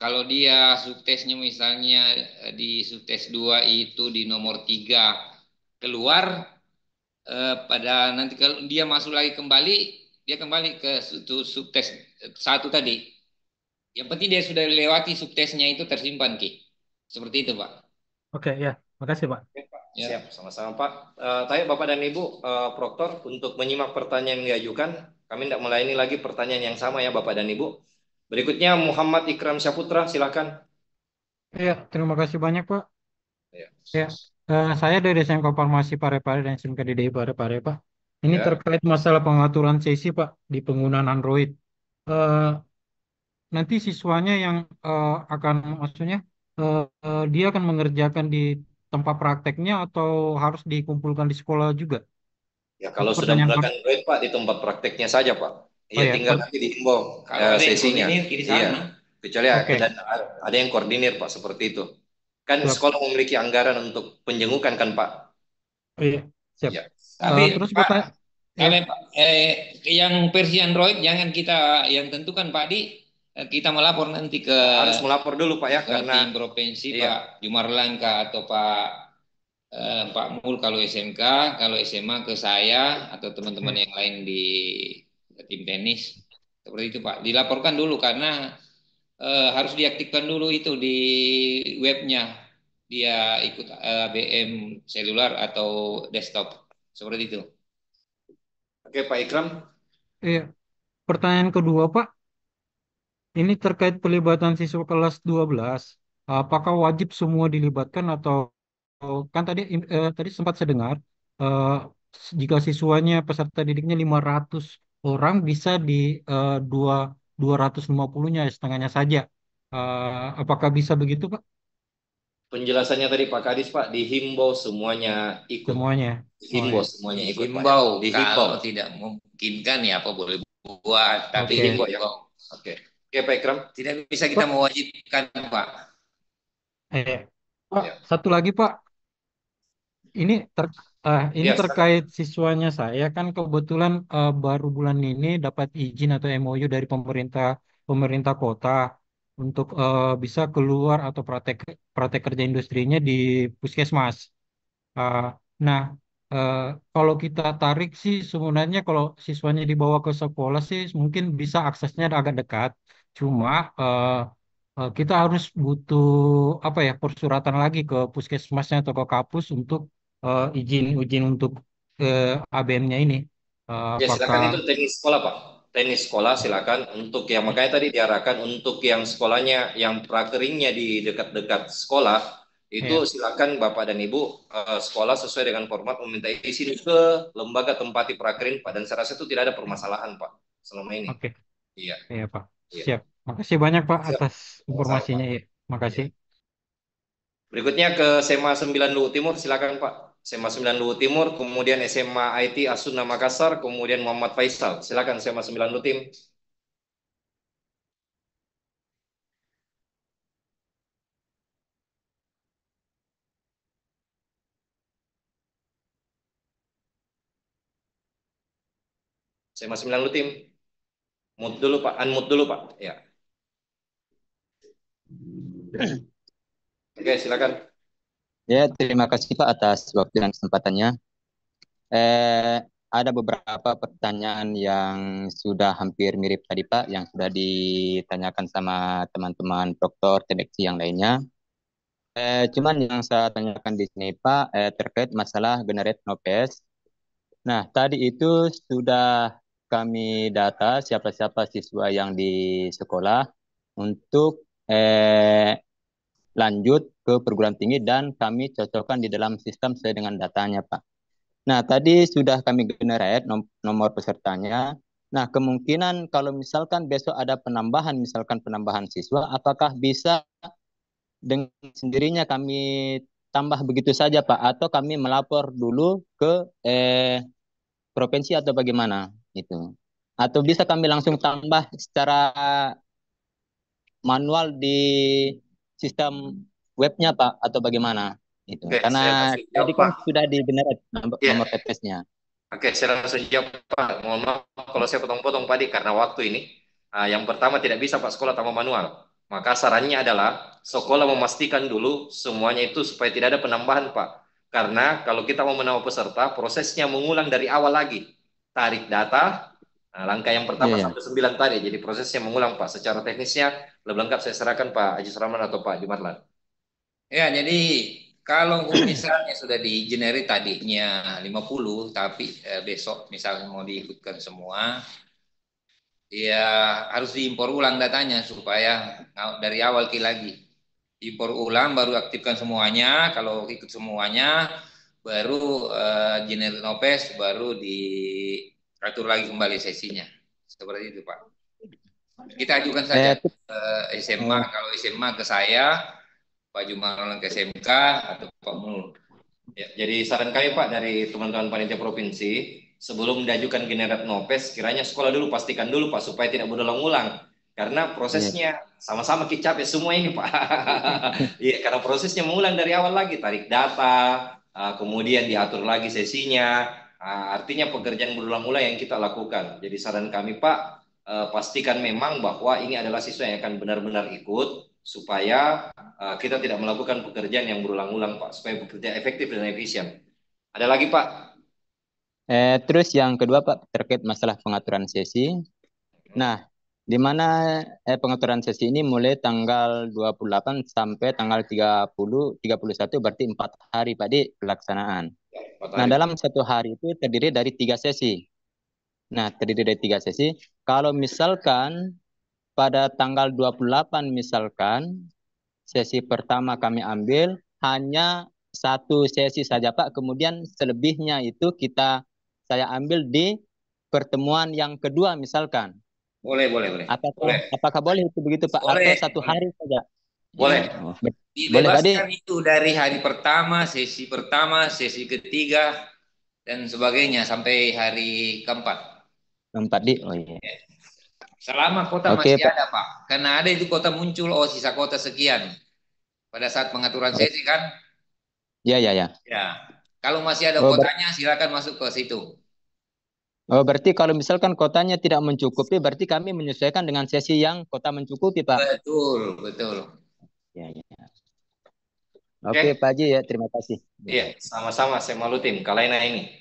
Kalau dia subtesnya misalnya di subtes 2 itu di nomor 3 keluar, pada nanti kalau dia masuk lagi kembali, dia kembali ke subtes 1 tadi. Yang penting dia sudah lewati subtesnya itu tersimpan Ki. Seperti itu Pak. Oke ya, makasih Pak. Oke, Pak. Siap, sama-sama Pak. Tanya Bapak dan Ibu Proktor untuk menyimak pertanyaan yang diajukan. Kami tidak melayani lagi pertanyaan yang sama ya Bapak dan Ibu. Berikutnya Muhammad Ikram Syaputra, silakan. Ya, terima kasih banyak Pak. Ya. Ya, Saya dari SMK Farmasi Parepare dan SMK DDI Parepare, Pak. Ini Ya. terkait masalah pengaturan sesi, Pak, di penggunaan Android. Eh, Nanti siswanya yang akan, maksudnya, dia akan mengerjakan di tempat prakteknya atau harus dikumpulkan di sekolah juga? Ya, Itu kalau sudah pertanyaan, Pak. menggunakan Android, Pak, di tempat prakteknya saja, Pak. Oh Iya, ya, tinggal nanti dihimbau Kalau ada yang sesinya. koordinir di Iya, sana. kecuali oke, dan ada yang koordinir, Pak, seperti itu. Kan siap. sekolah memiliki anggaran untuk penjengukan, kan, Pak? Oh iya, siap. Iya. Tapi Terus Pak, ya, yang versi Android jangan kita yang tentukan Pak Di, kita melapor nanti ke Harus melapor dulu, Pak, ya, karena tim provinsi iya. Pak Jumarlangka atau Pak Mul kalau SMK, kalau SMA ke saya atau teman-teman yang lain di tim tenis. Seperti itu Pak. Dilaporkan dulu karena harus diaktifkan dulu itu di webnya. Dia ikut ABM seluler atau desktop. Seperti itu. Oke, Pak Ikram. iya. Pertanyaan kedua, Pak. Ini terkait pelibatan siswa kelas 12. Apakah wajib semua dilibatkan atau kan tadi sempat saya dengar eh, jika siswanya peserta didiknya 500 orang bisa di eh, dua 250-nya setengahnya saja. Apakah bisa begitu, Pak? Penjelasannya tadi Pak Kadis, Pak, dihimbau semuanya ikut. Semuanya. Oh Dihimbau ya. semuanya ikut, Pak. Dihimbau. Dihimbau. Kalau tidak memungkinkan ya apa boleh buat, tapi Oke. Dihimbau, ya. Oke. Oke, Pak Ikram. Tidak bisa kita Pak, mewajibkan, Pak. Pak, Ya. satu lagi, Pak. Ini ter ini Ya, silakan. terkait siswanya saya kan kebetulan baru bulan ini dapat izin atau MOU dari pemerintah pemerintah kota untuk bisa keluar atau praktek praktek kerja industrinya di puskesmas. Uh, nah, uh, kalau kita tarik sih sebenarnya kalau siswanya dibawa ke sekolah sih mungkin bisa aksesnya agak dekat. Cuma kita harus butuh apa ya persuratan lagi ke puskesmasnya atau ke kampus untuk izin izin untuk ABM-nya ini. Ya, Apakah silakan itu teknis sekolah, Pak. Teknis sekolah silakan untuk yang makanya tadi diarahkan untuk yang sekolahnya yang prakeringnya di dekat-dekat sekolah itu ya, silakan Bapak dan Ibu sekolah sesuai dengan format meminta izin ke lembaga tempati prakering, Pak, dan saya rasa itu tidak ada permasalahan, Pak, selama ini. oke, Iya. ya Pak, Iya. siap. Makasih banyak Pak Siap. atas Sama-sama, informasinya. Pak. Ya. Makasih. Berikutnya ke SMA 9 Luwu Timur, silakan Pak. SMA 9 Luwu Timur, kemudian SMA IT Asuna Makassar, kemudian Muhammad Faisal. Silakan SMA 9 Luwu Tim. SMA 9 Luwu Tim. Mute dulu Pak, unmute dulu Pak. Ya. Oke, silakan. Ya, terima kasih Pak atas waktu dan kesempatannya. Ada beberapa pertanyaan yang sudah hampir mirip tadi Pak, yang sudah ditanyakan sama teman-teman dokter seleksi yang lainnya. Cuman yang saya tanyakan di sini Pak, terkait masalah generate nopes. Nah, tadi itu sudah kami data siapa-siapa siswa yang di sekolah untuk lanjut ke perguruan tinggi dan kami cocokkan di dalam sistem sesuai dengan datanya, Pak. Nah, tadi sudah kami generate nomor pesertanya. Nah, kemungkinan kalau misalkan besok ada penambahan, misalkan penambahan siswa, apakah bisa dengan sendirinya kami tambah begitu saja, Pak? Atau kami melapor dulu ke provinsi atau bagaimana? Itu. Atau bisa kami langsung tambah secara manual di sistem webnya Pak atau bagaimana itu Oke, karena saya langsung jawab, tadi kan Pak. sudah di generate Ya. nomor TPS-nya. Oke, saya langsung jawab Pak. Mohon maaf kalau saya potong-potong Pak Di, karena waktu ini. Yang pertama tidak bisa Pak sekolah tanpa manual. Maka sarannya adalah sekolah memastikan dulu semuanya itu supaya tidak ada penambahan Pak. Karena kalau kita mau menambah peserta, prosesnya mengulang dari awal lagi. Tarik data, langkah yang pertama Iya, iya. sampai 9 tadi. Jadi prosesnya mengulang Pak. Secara teknisnya lebih lengkap saya serahkan Pak Ajis Rahman atau Pak Jumarlan. Ya, jadi kalau misalnya sudah di generate tadinya 50, tapi besok misalnya mau diikutkan semua, ya harus diimpor ulang datanya supaya dari awal lagi. impor ulang, baru aktifkan semuanya. Kalau ikut semuanya, baru generate nopes, baru diatur lagi kembali sesinya. Seperti itu, Pak. Kita ajukan saja SMA, kalau SMA ke saya, Pak Jumaron ke SMK, atau Pak Mul. Ya, jadi saran kami Pak dari teman-teman panitia provinsi, sebelum diajukan generat nopes, kiranya sekolah dulu, pastikan dulu Pak, supaya tidak berulang-ulang. Karena prosesnya sama-sama kicap ya semua ini Pak. Iya, karena prosesnya mengulang dari awal lagi, tarik data, kemudian diatur lagi sesinya. Artinya pekerjaan berulang-ulang yang kita lakukan. Jadi saran kami Pak, pastikan memang bahwa ini adalah siswa yang akan benar-benar ikut, supaya kita tidak melakukan pekerjaan yang berulang-ulang Pak, supaya bekerja efektif dan efisien. Ada lagi Pak? Terus yang kedua Pak, terkait masalah pengaturan sesi. Nah, di mana pengaturan sesi ini mulai tanggal 28 sampai tanggal 31, berarti 4 hari Pak di pelaksanaan. Nah, dalam satu hari itu terdiri dari 3 sesi. Nah, terdiri dari 3 sesi. Kalau misalkan pada tanggal 28 misalkan sesi pertama kami ambil hanya 1 sesi saja Pak, kemudian selebihnya itu saya ambil di pertemuan yang kedua misalkan. Boleh. Apakah boleh itu begitu Pak? Boleh. Atau 1 hari saja? Boleh. Boleh tadi. Dibebaskan itu dari hari pertama, sesi ketiga, dan sebagainya sampai hari keempat. Oh iya. Selama kota masih ada Pak. Karena ada itu kota muncul, sisa kota sekian. Pada saat pengaturan sesi kan? Ya. Ya. Kalau masih ada kotanya, silakan masuk ke situ. Oh, berarti kalau misalkan kotanya tidak mencukupi, berarti kami menyesuaikan dengan sesi yang kota mencukupi, Pak. Betul. Ya. Oke, Pak Haji ya, terima kasih. Iya, sama-sama saya malu tim. Kalaina ini.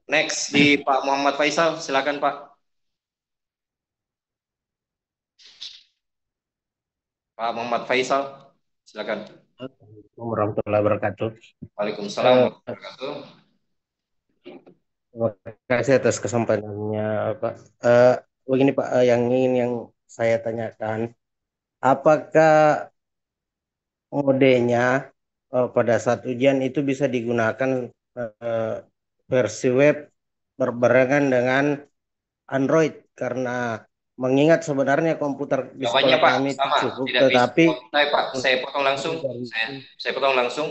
Next di Pak Muhammad Faisal, silakan Pak. Pak Muhammad Faisal, silakan. Assalamualaikum warahmatullahi wabarakatuh. Waalaikumsalam warahmatullahi wabarakatuh. Terima kasih atas kesempatannya, Pak. Begini Pak, yang saya tanyakan, apakah modenya pada saat ujian itu bisa digunakan versi web berbarengan dengan Android, karena mengingat sebenarnya komputer di sekolah kami itu cukup, tetapi saya potong langsung.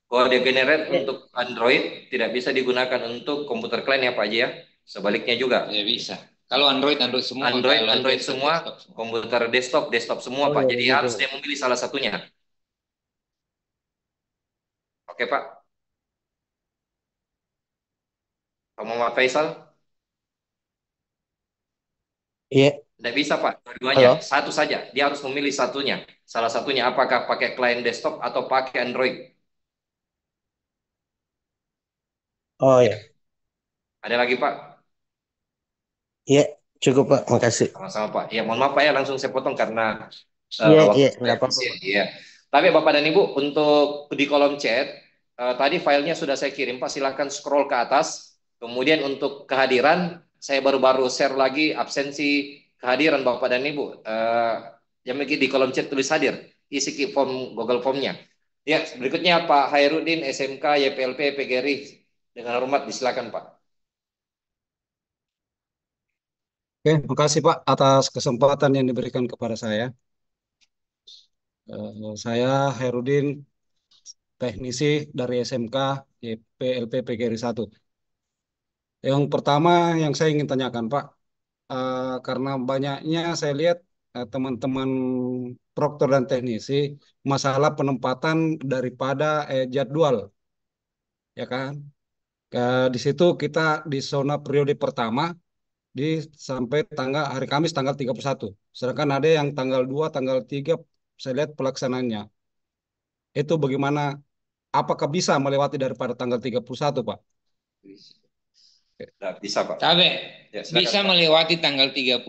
Kode generate untuk Android tidak bisa digunakan untuk komputer klien ya Pak Haji ya. Sebaliknya juga. Ya bisa. Kalau Android semua. Android semua, komputer desktop semua Pak. Jadi harus dia memilih salah satunya. Oke Pak. Pak Muhammad Faisal? Iya. Tidak bisa Pak, dua-duanya. Satu saja. Dia harus memilih satunya. Salah satunya apakah pakai klien desktop atau pakai Android. Oh ya. Ada lagi Pak? Iya, cukup Pak. Makasih. Sama-sama Pak. Ya, mohon maaf Pak ya, langsung saya potong karena nggak apa-apa. Iya. Tapi Bapak dan Ibu, untuk di kolom chat tadi filenya sudah saya kirim Pak. Silahkan scroll ke atas. Kemudian untuk kehadiran, saya baru share lagi absensi kehadiran Bapak dan Ibu. Yang di kolom chat tulis hadir. Isi form Google Form-nya. Ya, berikutnya Pak Hairudin, SMK, YPLP, PGRI. Dengan hormat, disilakan Pak. Oke, terima kasih Pak atas kesempatan yang diberikan kepada saya. Saya Hairudin, teknisi dari SMK YPLP PGRI 1. Yang pertama yang saya ingin tanyakan Pak, karena banyaknya saya lihat teman-teman proktor dan teknisi masalah penempatan daripada jadwal, ya kan? Di situ kita di zona periode pertama sampai hari Kamis tanggal 31. Sedangkan ada yang tanggal 2, tanggal 3 saya lihat pelaksanaannya. Itu bagaimana? Apakah bisa melewati daripada tanggal 31, Pak? Bisa, Pak. Bisa melewati tanggal 31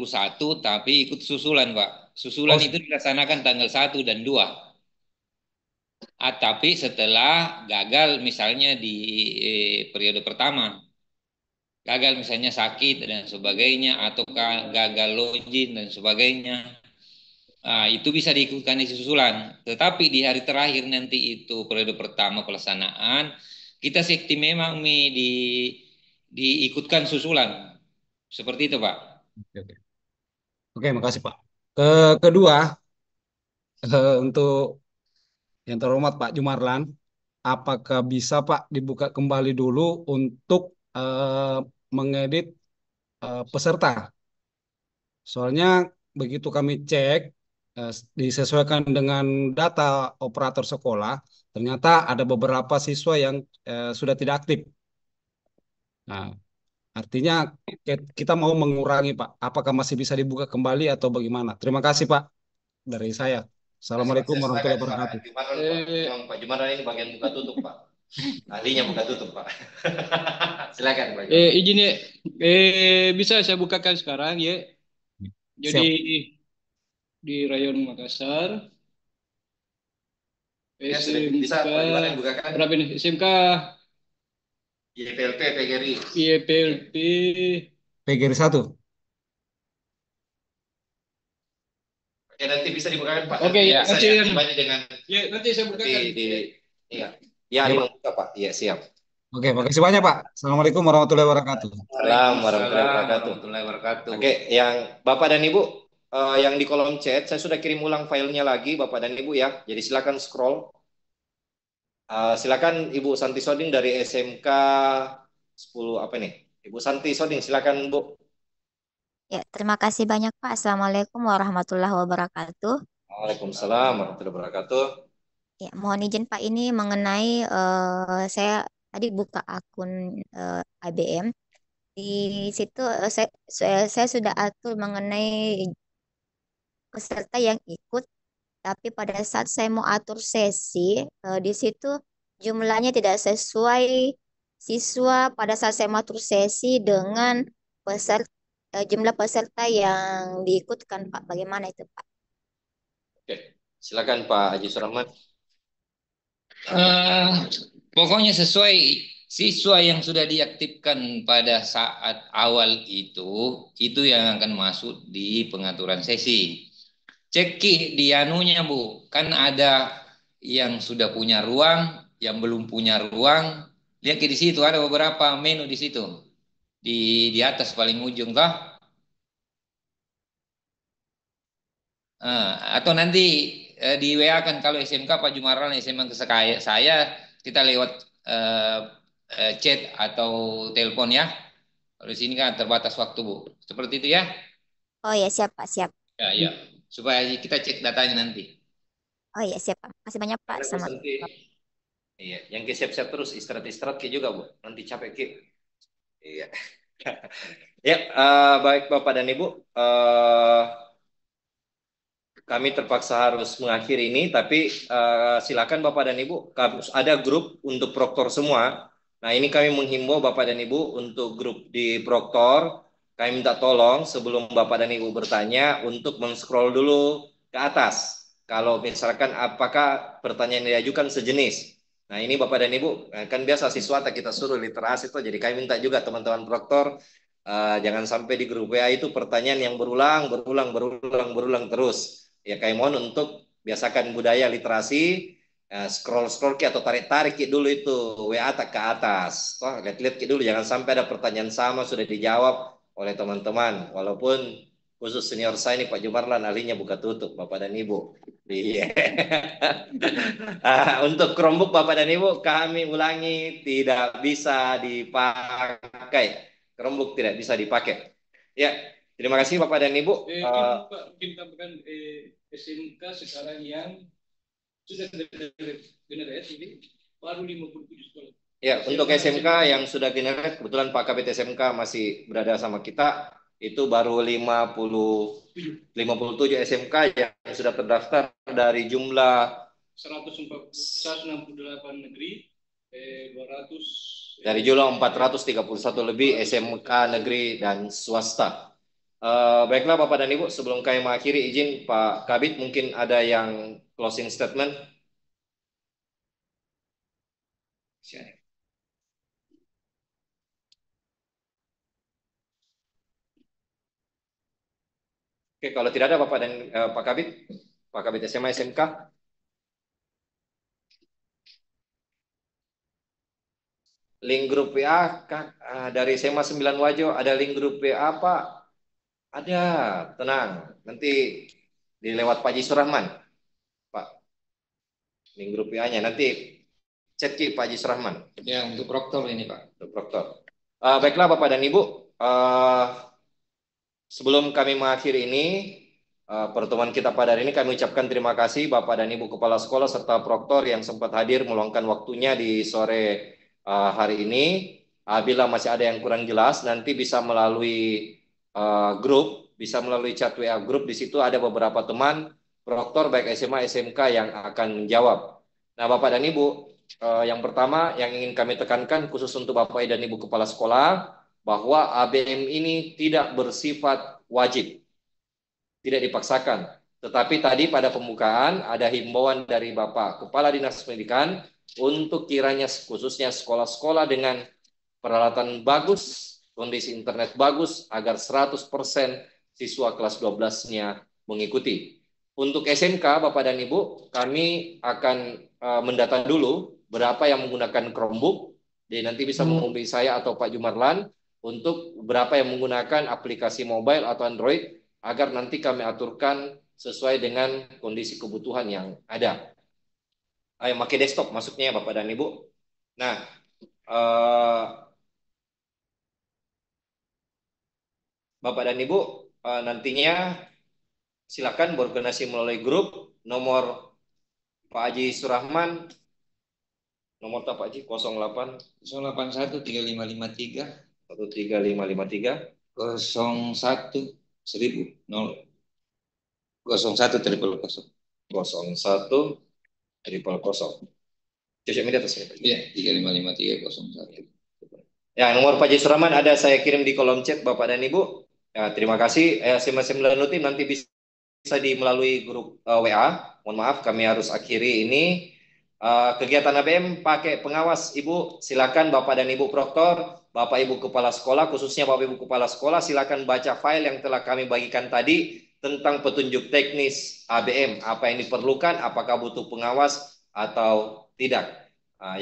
tapi ikut susulan, Pak. Susulan itu dilaksanakan tanggal 1 dan 2. Tapi setelah gagal misalnya di periode pertama, gagal misalnya sakit dan sebagainya, atau gagal login dan sebagainya, Itu bisa diikutkan isi susulan. Tetapi di hari terakhir nanti itu periode pertama pelaksanaan, kita sekti memang diikutkan susulan. Seperti itu, Pak. Oke, oke. Oke, makasih Pak. Kedua, untuk yang terhormat Pak Jumarlan, apakah bisa Pak dibuka kembali dulu untuk mengedit peserta? Soalnya begitu kami cek, disesuaikan dengan data operator sekolah, ternyata ada beberapa siswa yang sudah tidak aktif. Nah, artinya kita mau mengurangi Pak. Apakah masih bisa dibuka kembali atau bagaimana? Terima kasih Pak dari saya. Assalamualaikum Saya warahmatullahi sepakat Pak wabarakatuh. Jumaran, Pak. Memang Pak Jumaran ini bagian buka tutup, Pak. Ahlinya buka tutup, Pak. Silakan, Pak Jumaran. Izin ya, bisa saya bukakan sekarang ya. Jadi Siap. di Rayon Makassar, Ya, sudah bisa SMK Pak Jumaran bukakan. berapa ini? SMK YPLP PGRI. YPLP PGRI 1. Oke, nanti bisa dibukakan Pak. Oke, nanti ya, bisa nanti diaktifasi dengan ya, nanti saya bukakan. iya. Ya, Ya, Pak. dibuka Pak. Iya, siap. Oke, makasih banyak Pak. Assalamualaikum warahmatullahi wabarakatuh. Assalamualaikum warahmatullahi wabarakatuh. Oke, yang Bapak dan Ibu, yang di kolom chat, saya sudah kirim ulang filenya lagi, Bapak dan Ibu ya. Jadi silakan scroll. Silakan Ibu Santi Soding dari SMK 10 apa nih? Ibu Santi Soding, silakan Bu. Ya, terima kasih banyak Pak. Assalamualaikum warahmatullahi wabarakatuh. Waalaikumsalam warahmatullahi wabarakatuh. Ya, mohon izin Pak, ini mengenai saya tadi buka akun ABM. Di situ saya sudah atur mengenai peserta yang ikut, tapi pada saat saya mau atur sesi, di situ jumlahnya tidak sesuai siswa pada saat saya mau atur sesi dengan jumlah peserta yang diikutkan Pak. Bagaimana itu Pak? Oke, silakan Pak Haji Surahman. Pokoknya sesuai siswa yang sudah diaktifkan pada saat awal itu yang akan masuk di pengaturan sesi. Cek di anunya Bu, kan ada yang sudah punya ruang, yang belum punya ruang. Lihat di situ ada beberapa menu di situ. Di atas paling ujung kah? Atau nanti di WA kan kalau SMK Pak Jumaran SMK saya kita lewat chat atau telepon ya. Kalau di sini kan terbatas waktu Bu. Seperti itu ya. Oh ya siap Pak, siap. Ya. Supaya kita cek datanya nanti. Oh iya siap Pak. Masih banyak Pak. Sama. Iya, yang siap-siap terus istirahat juga Bu. Nanti capek Ki. Iya. Ya, baik Bapak dan Ibu. Kami terpaksa harus mengakhiri ini, tapi silakan Bapak dan Ibu, ada grup untuk proktor semua. Nah, ini kami menghimbau Bapak dan Ibu untuk grup di proktor. Kami minta tolong sebelum Bapak dan Ibu bertanya untuk men-scroll dulu ke atas. Kalau misalkan apakah pertanyaan yang diajukan sejenis. Nah, ini Bapak dan Ibu, kan biasa siswa kita suruh literasi itu, jadi kami minta juga teman-teman proktor jangan sampai di grup WA itu pertanyaan yang berulang terus. Ya kayak mohon untuk biasakan budaya literasi, scroll atau tarik dulu itu WA ke atas. Lihat dulu, jangan sampai ada pertanyaan sama sudah dijawab oleh teman-teman. Walaupun khusus senior saya ini Pak Jumarlan ahlinya buka tutup Bapak dan Ibu. Iya. Untuk Chromebook Bapak dan Ibu kami ulangi tidak bisa dipakai. Chromebook tidak bisa dipakai. Ya, terima kasih Bapak dan Ibu. Mungkin tambahkan SMK sekarang yang sudah generate ini baru 57 sekolah. Ya, untuk SMK yang sudah generate, kebetulan Pak Kabit SMK masih berada sama kita, itu baru 57 SMK yang sudah terdaftar dari jumlah 168 negeri, 200 dari jumlah 431 lebih SMK negeri dan swasta. Baiklah Bapak dan Ibu, sebelum kami mengakhiri izin Pak Kabit mungkin ada yang closing statement. Oke, kalau tidak ada Bapak dan Pak Kabit SMA SMK. Link grup WA dari SMA 9 Wajo, ada link grup WA Pak? Ada, tenang. Nanti dilewat Pak Haji Surahman, Pak. Link grup WA-nya nanti chat Pak Haji Surahman. Ya, untuk proktor ini Pak. Untuk proktor. Baiklah Bapak dan Ibu, sebelum kami mengakhiri ini pertemuan kita pada hari ini, kami ucapkan terima kasih Bapak dan Ibu Kepala Sekolah serta proktor yang sempat hadir meluangkan waktunya di sore hari ini. Bila masih ada yang kurang jelas, nanti bisa melalui grup, bisa melalui chat WA grup. Di situ ada beberapa teman proktor baik SMA SMK yang akan menjawab. Nah Bapak dan Ibu, yang pertama yang ingin kami tekankan khusus untuk Bapak dan Ibu Kepala Sekolah, bahwa ABM ini tidak bersifat wajib, tidak dipaksakan. Tetapi tadi pada pembukaan ada himbauan dari Bapak Kepala Dinas Pendidikan untuk kiranya khususnya sekolah-sekolah dengan peralatan bagus, kondisi internet bagus, agar 100% siswa kelas 12-nya mengikuti. Untuk SMK, Bapak dan Ibu, kami akan mendata dulu berapa yang menggunakan Chromebook. Jadi nanti bisa menghubungi saya atau Pak Jumarlan untuk berapa yang menggunakan aplikasi mobile atau Android, agar nanti kami aturkan sesuai dengan kondisi kebutuhan yang ada. Ayo pakai desktop masuknya Bapak dan Ibu. Nah, Bapak dan Ibu nantinya silakan berkoordinasi melalui grup. Nomor Pak Haji Surahman, nomor Pak Haji 08 081 3553 13553 01 1000 01 triple 0 01 triple 0. Cocok media atas ini. Iya, 3553 01. Ya, nomor Pak Haji Surahman ada saya kirim di kolom chat Bapak dan Ibu. Ya, terima kasih. SMA 9 Lutim nanti bisa di melalui grup WA. Mohon maaf kami harus akhiri ini. Kegiatan ABM pakai pengawas Ibu, silakan Bapak dan Ibu Proktor, Bapak Ibu Kepala Sekolah, khususnya Bapak Ibu Kepala Sekolah, silakan baca file yang telah kami bagikan tadi tentang petunjuk teknis ABM, apa yang diperlukan, apakah butuh pengawas atau tidak.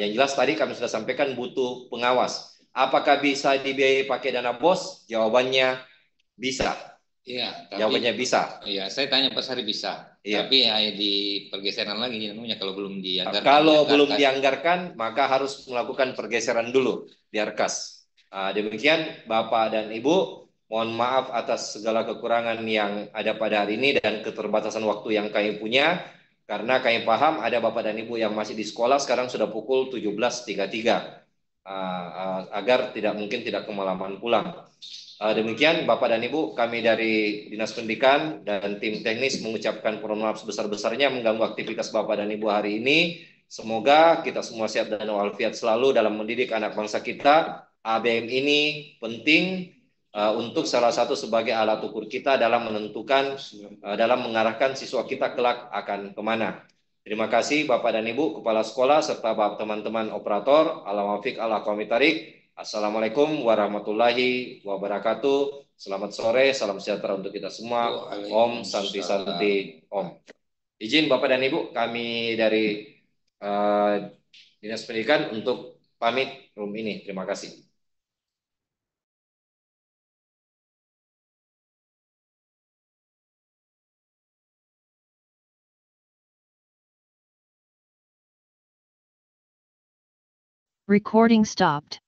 Yang jelas tadi kami sudah sampaikan butuh pengawas. Apakah bisa dibiayai pakai dana BOS? Jawabannya bisa. Iya, jawabannya bisa. Iya, saya tanya Pak Sari bisa. Iya. Tapi ya di pergeseran lagi namanya kalau belum dianggarkan. Kalau belum dianggarkan, maka harus melakukan pergeseran dulu di Arkas. Demikian Bapak dan Ibu, mohon maaf atas segala kekurangan yang ada pada hari ini dan keterbatasan waktu yang kami punya. Karena kami paham ada Bapak dan Ibu yang masih di sekolah, sekarang sudah pukul 17.33. Agar mungkin tidak kemalaman pulang. Demikian Bapak dan Ibu, kami dari Dinas Pendidikan dan tim teknis mengucapkan mohon maaf sebesar-besarnya mengganggu aktivitas Bapak dan Ibu hari ini. Semoga kita semua sehat dan walafiat selalu dalam mendidik anak bangsa kita. ABM ini penting untuk salah satu sebagai alat ukur kita dalam menentukan, dalam mengarahkan siswa kita kelak akan kemana. Terima kasih Bapak dan Ibu Kepala Sekolah serta Bapak teman-teman operator. Al-Muwaffiq al-Aqwamit Thariq. Assalamualaikum warahmatullahi wabarakatuh. Selamat sore, salam sejahtera untuk kita semua. Om Santi Santi Om. Izin Bapak dan Ibu, kami dari Dinas Pendidikan untuk pamit room ini. Terima kasih. Recording stopped.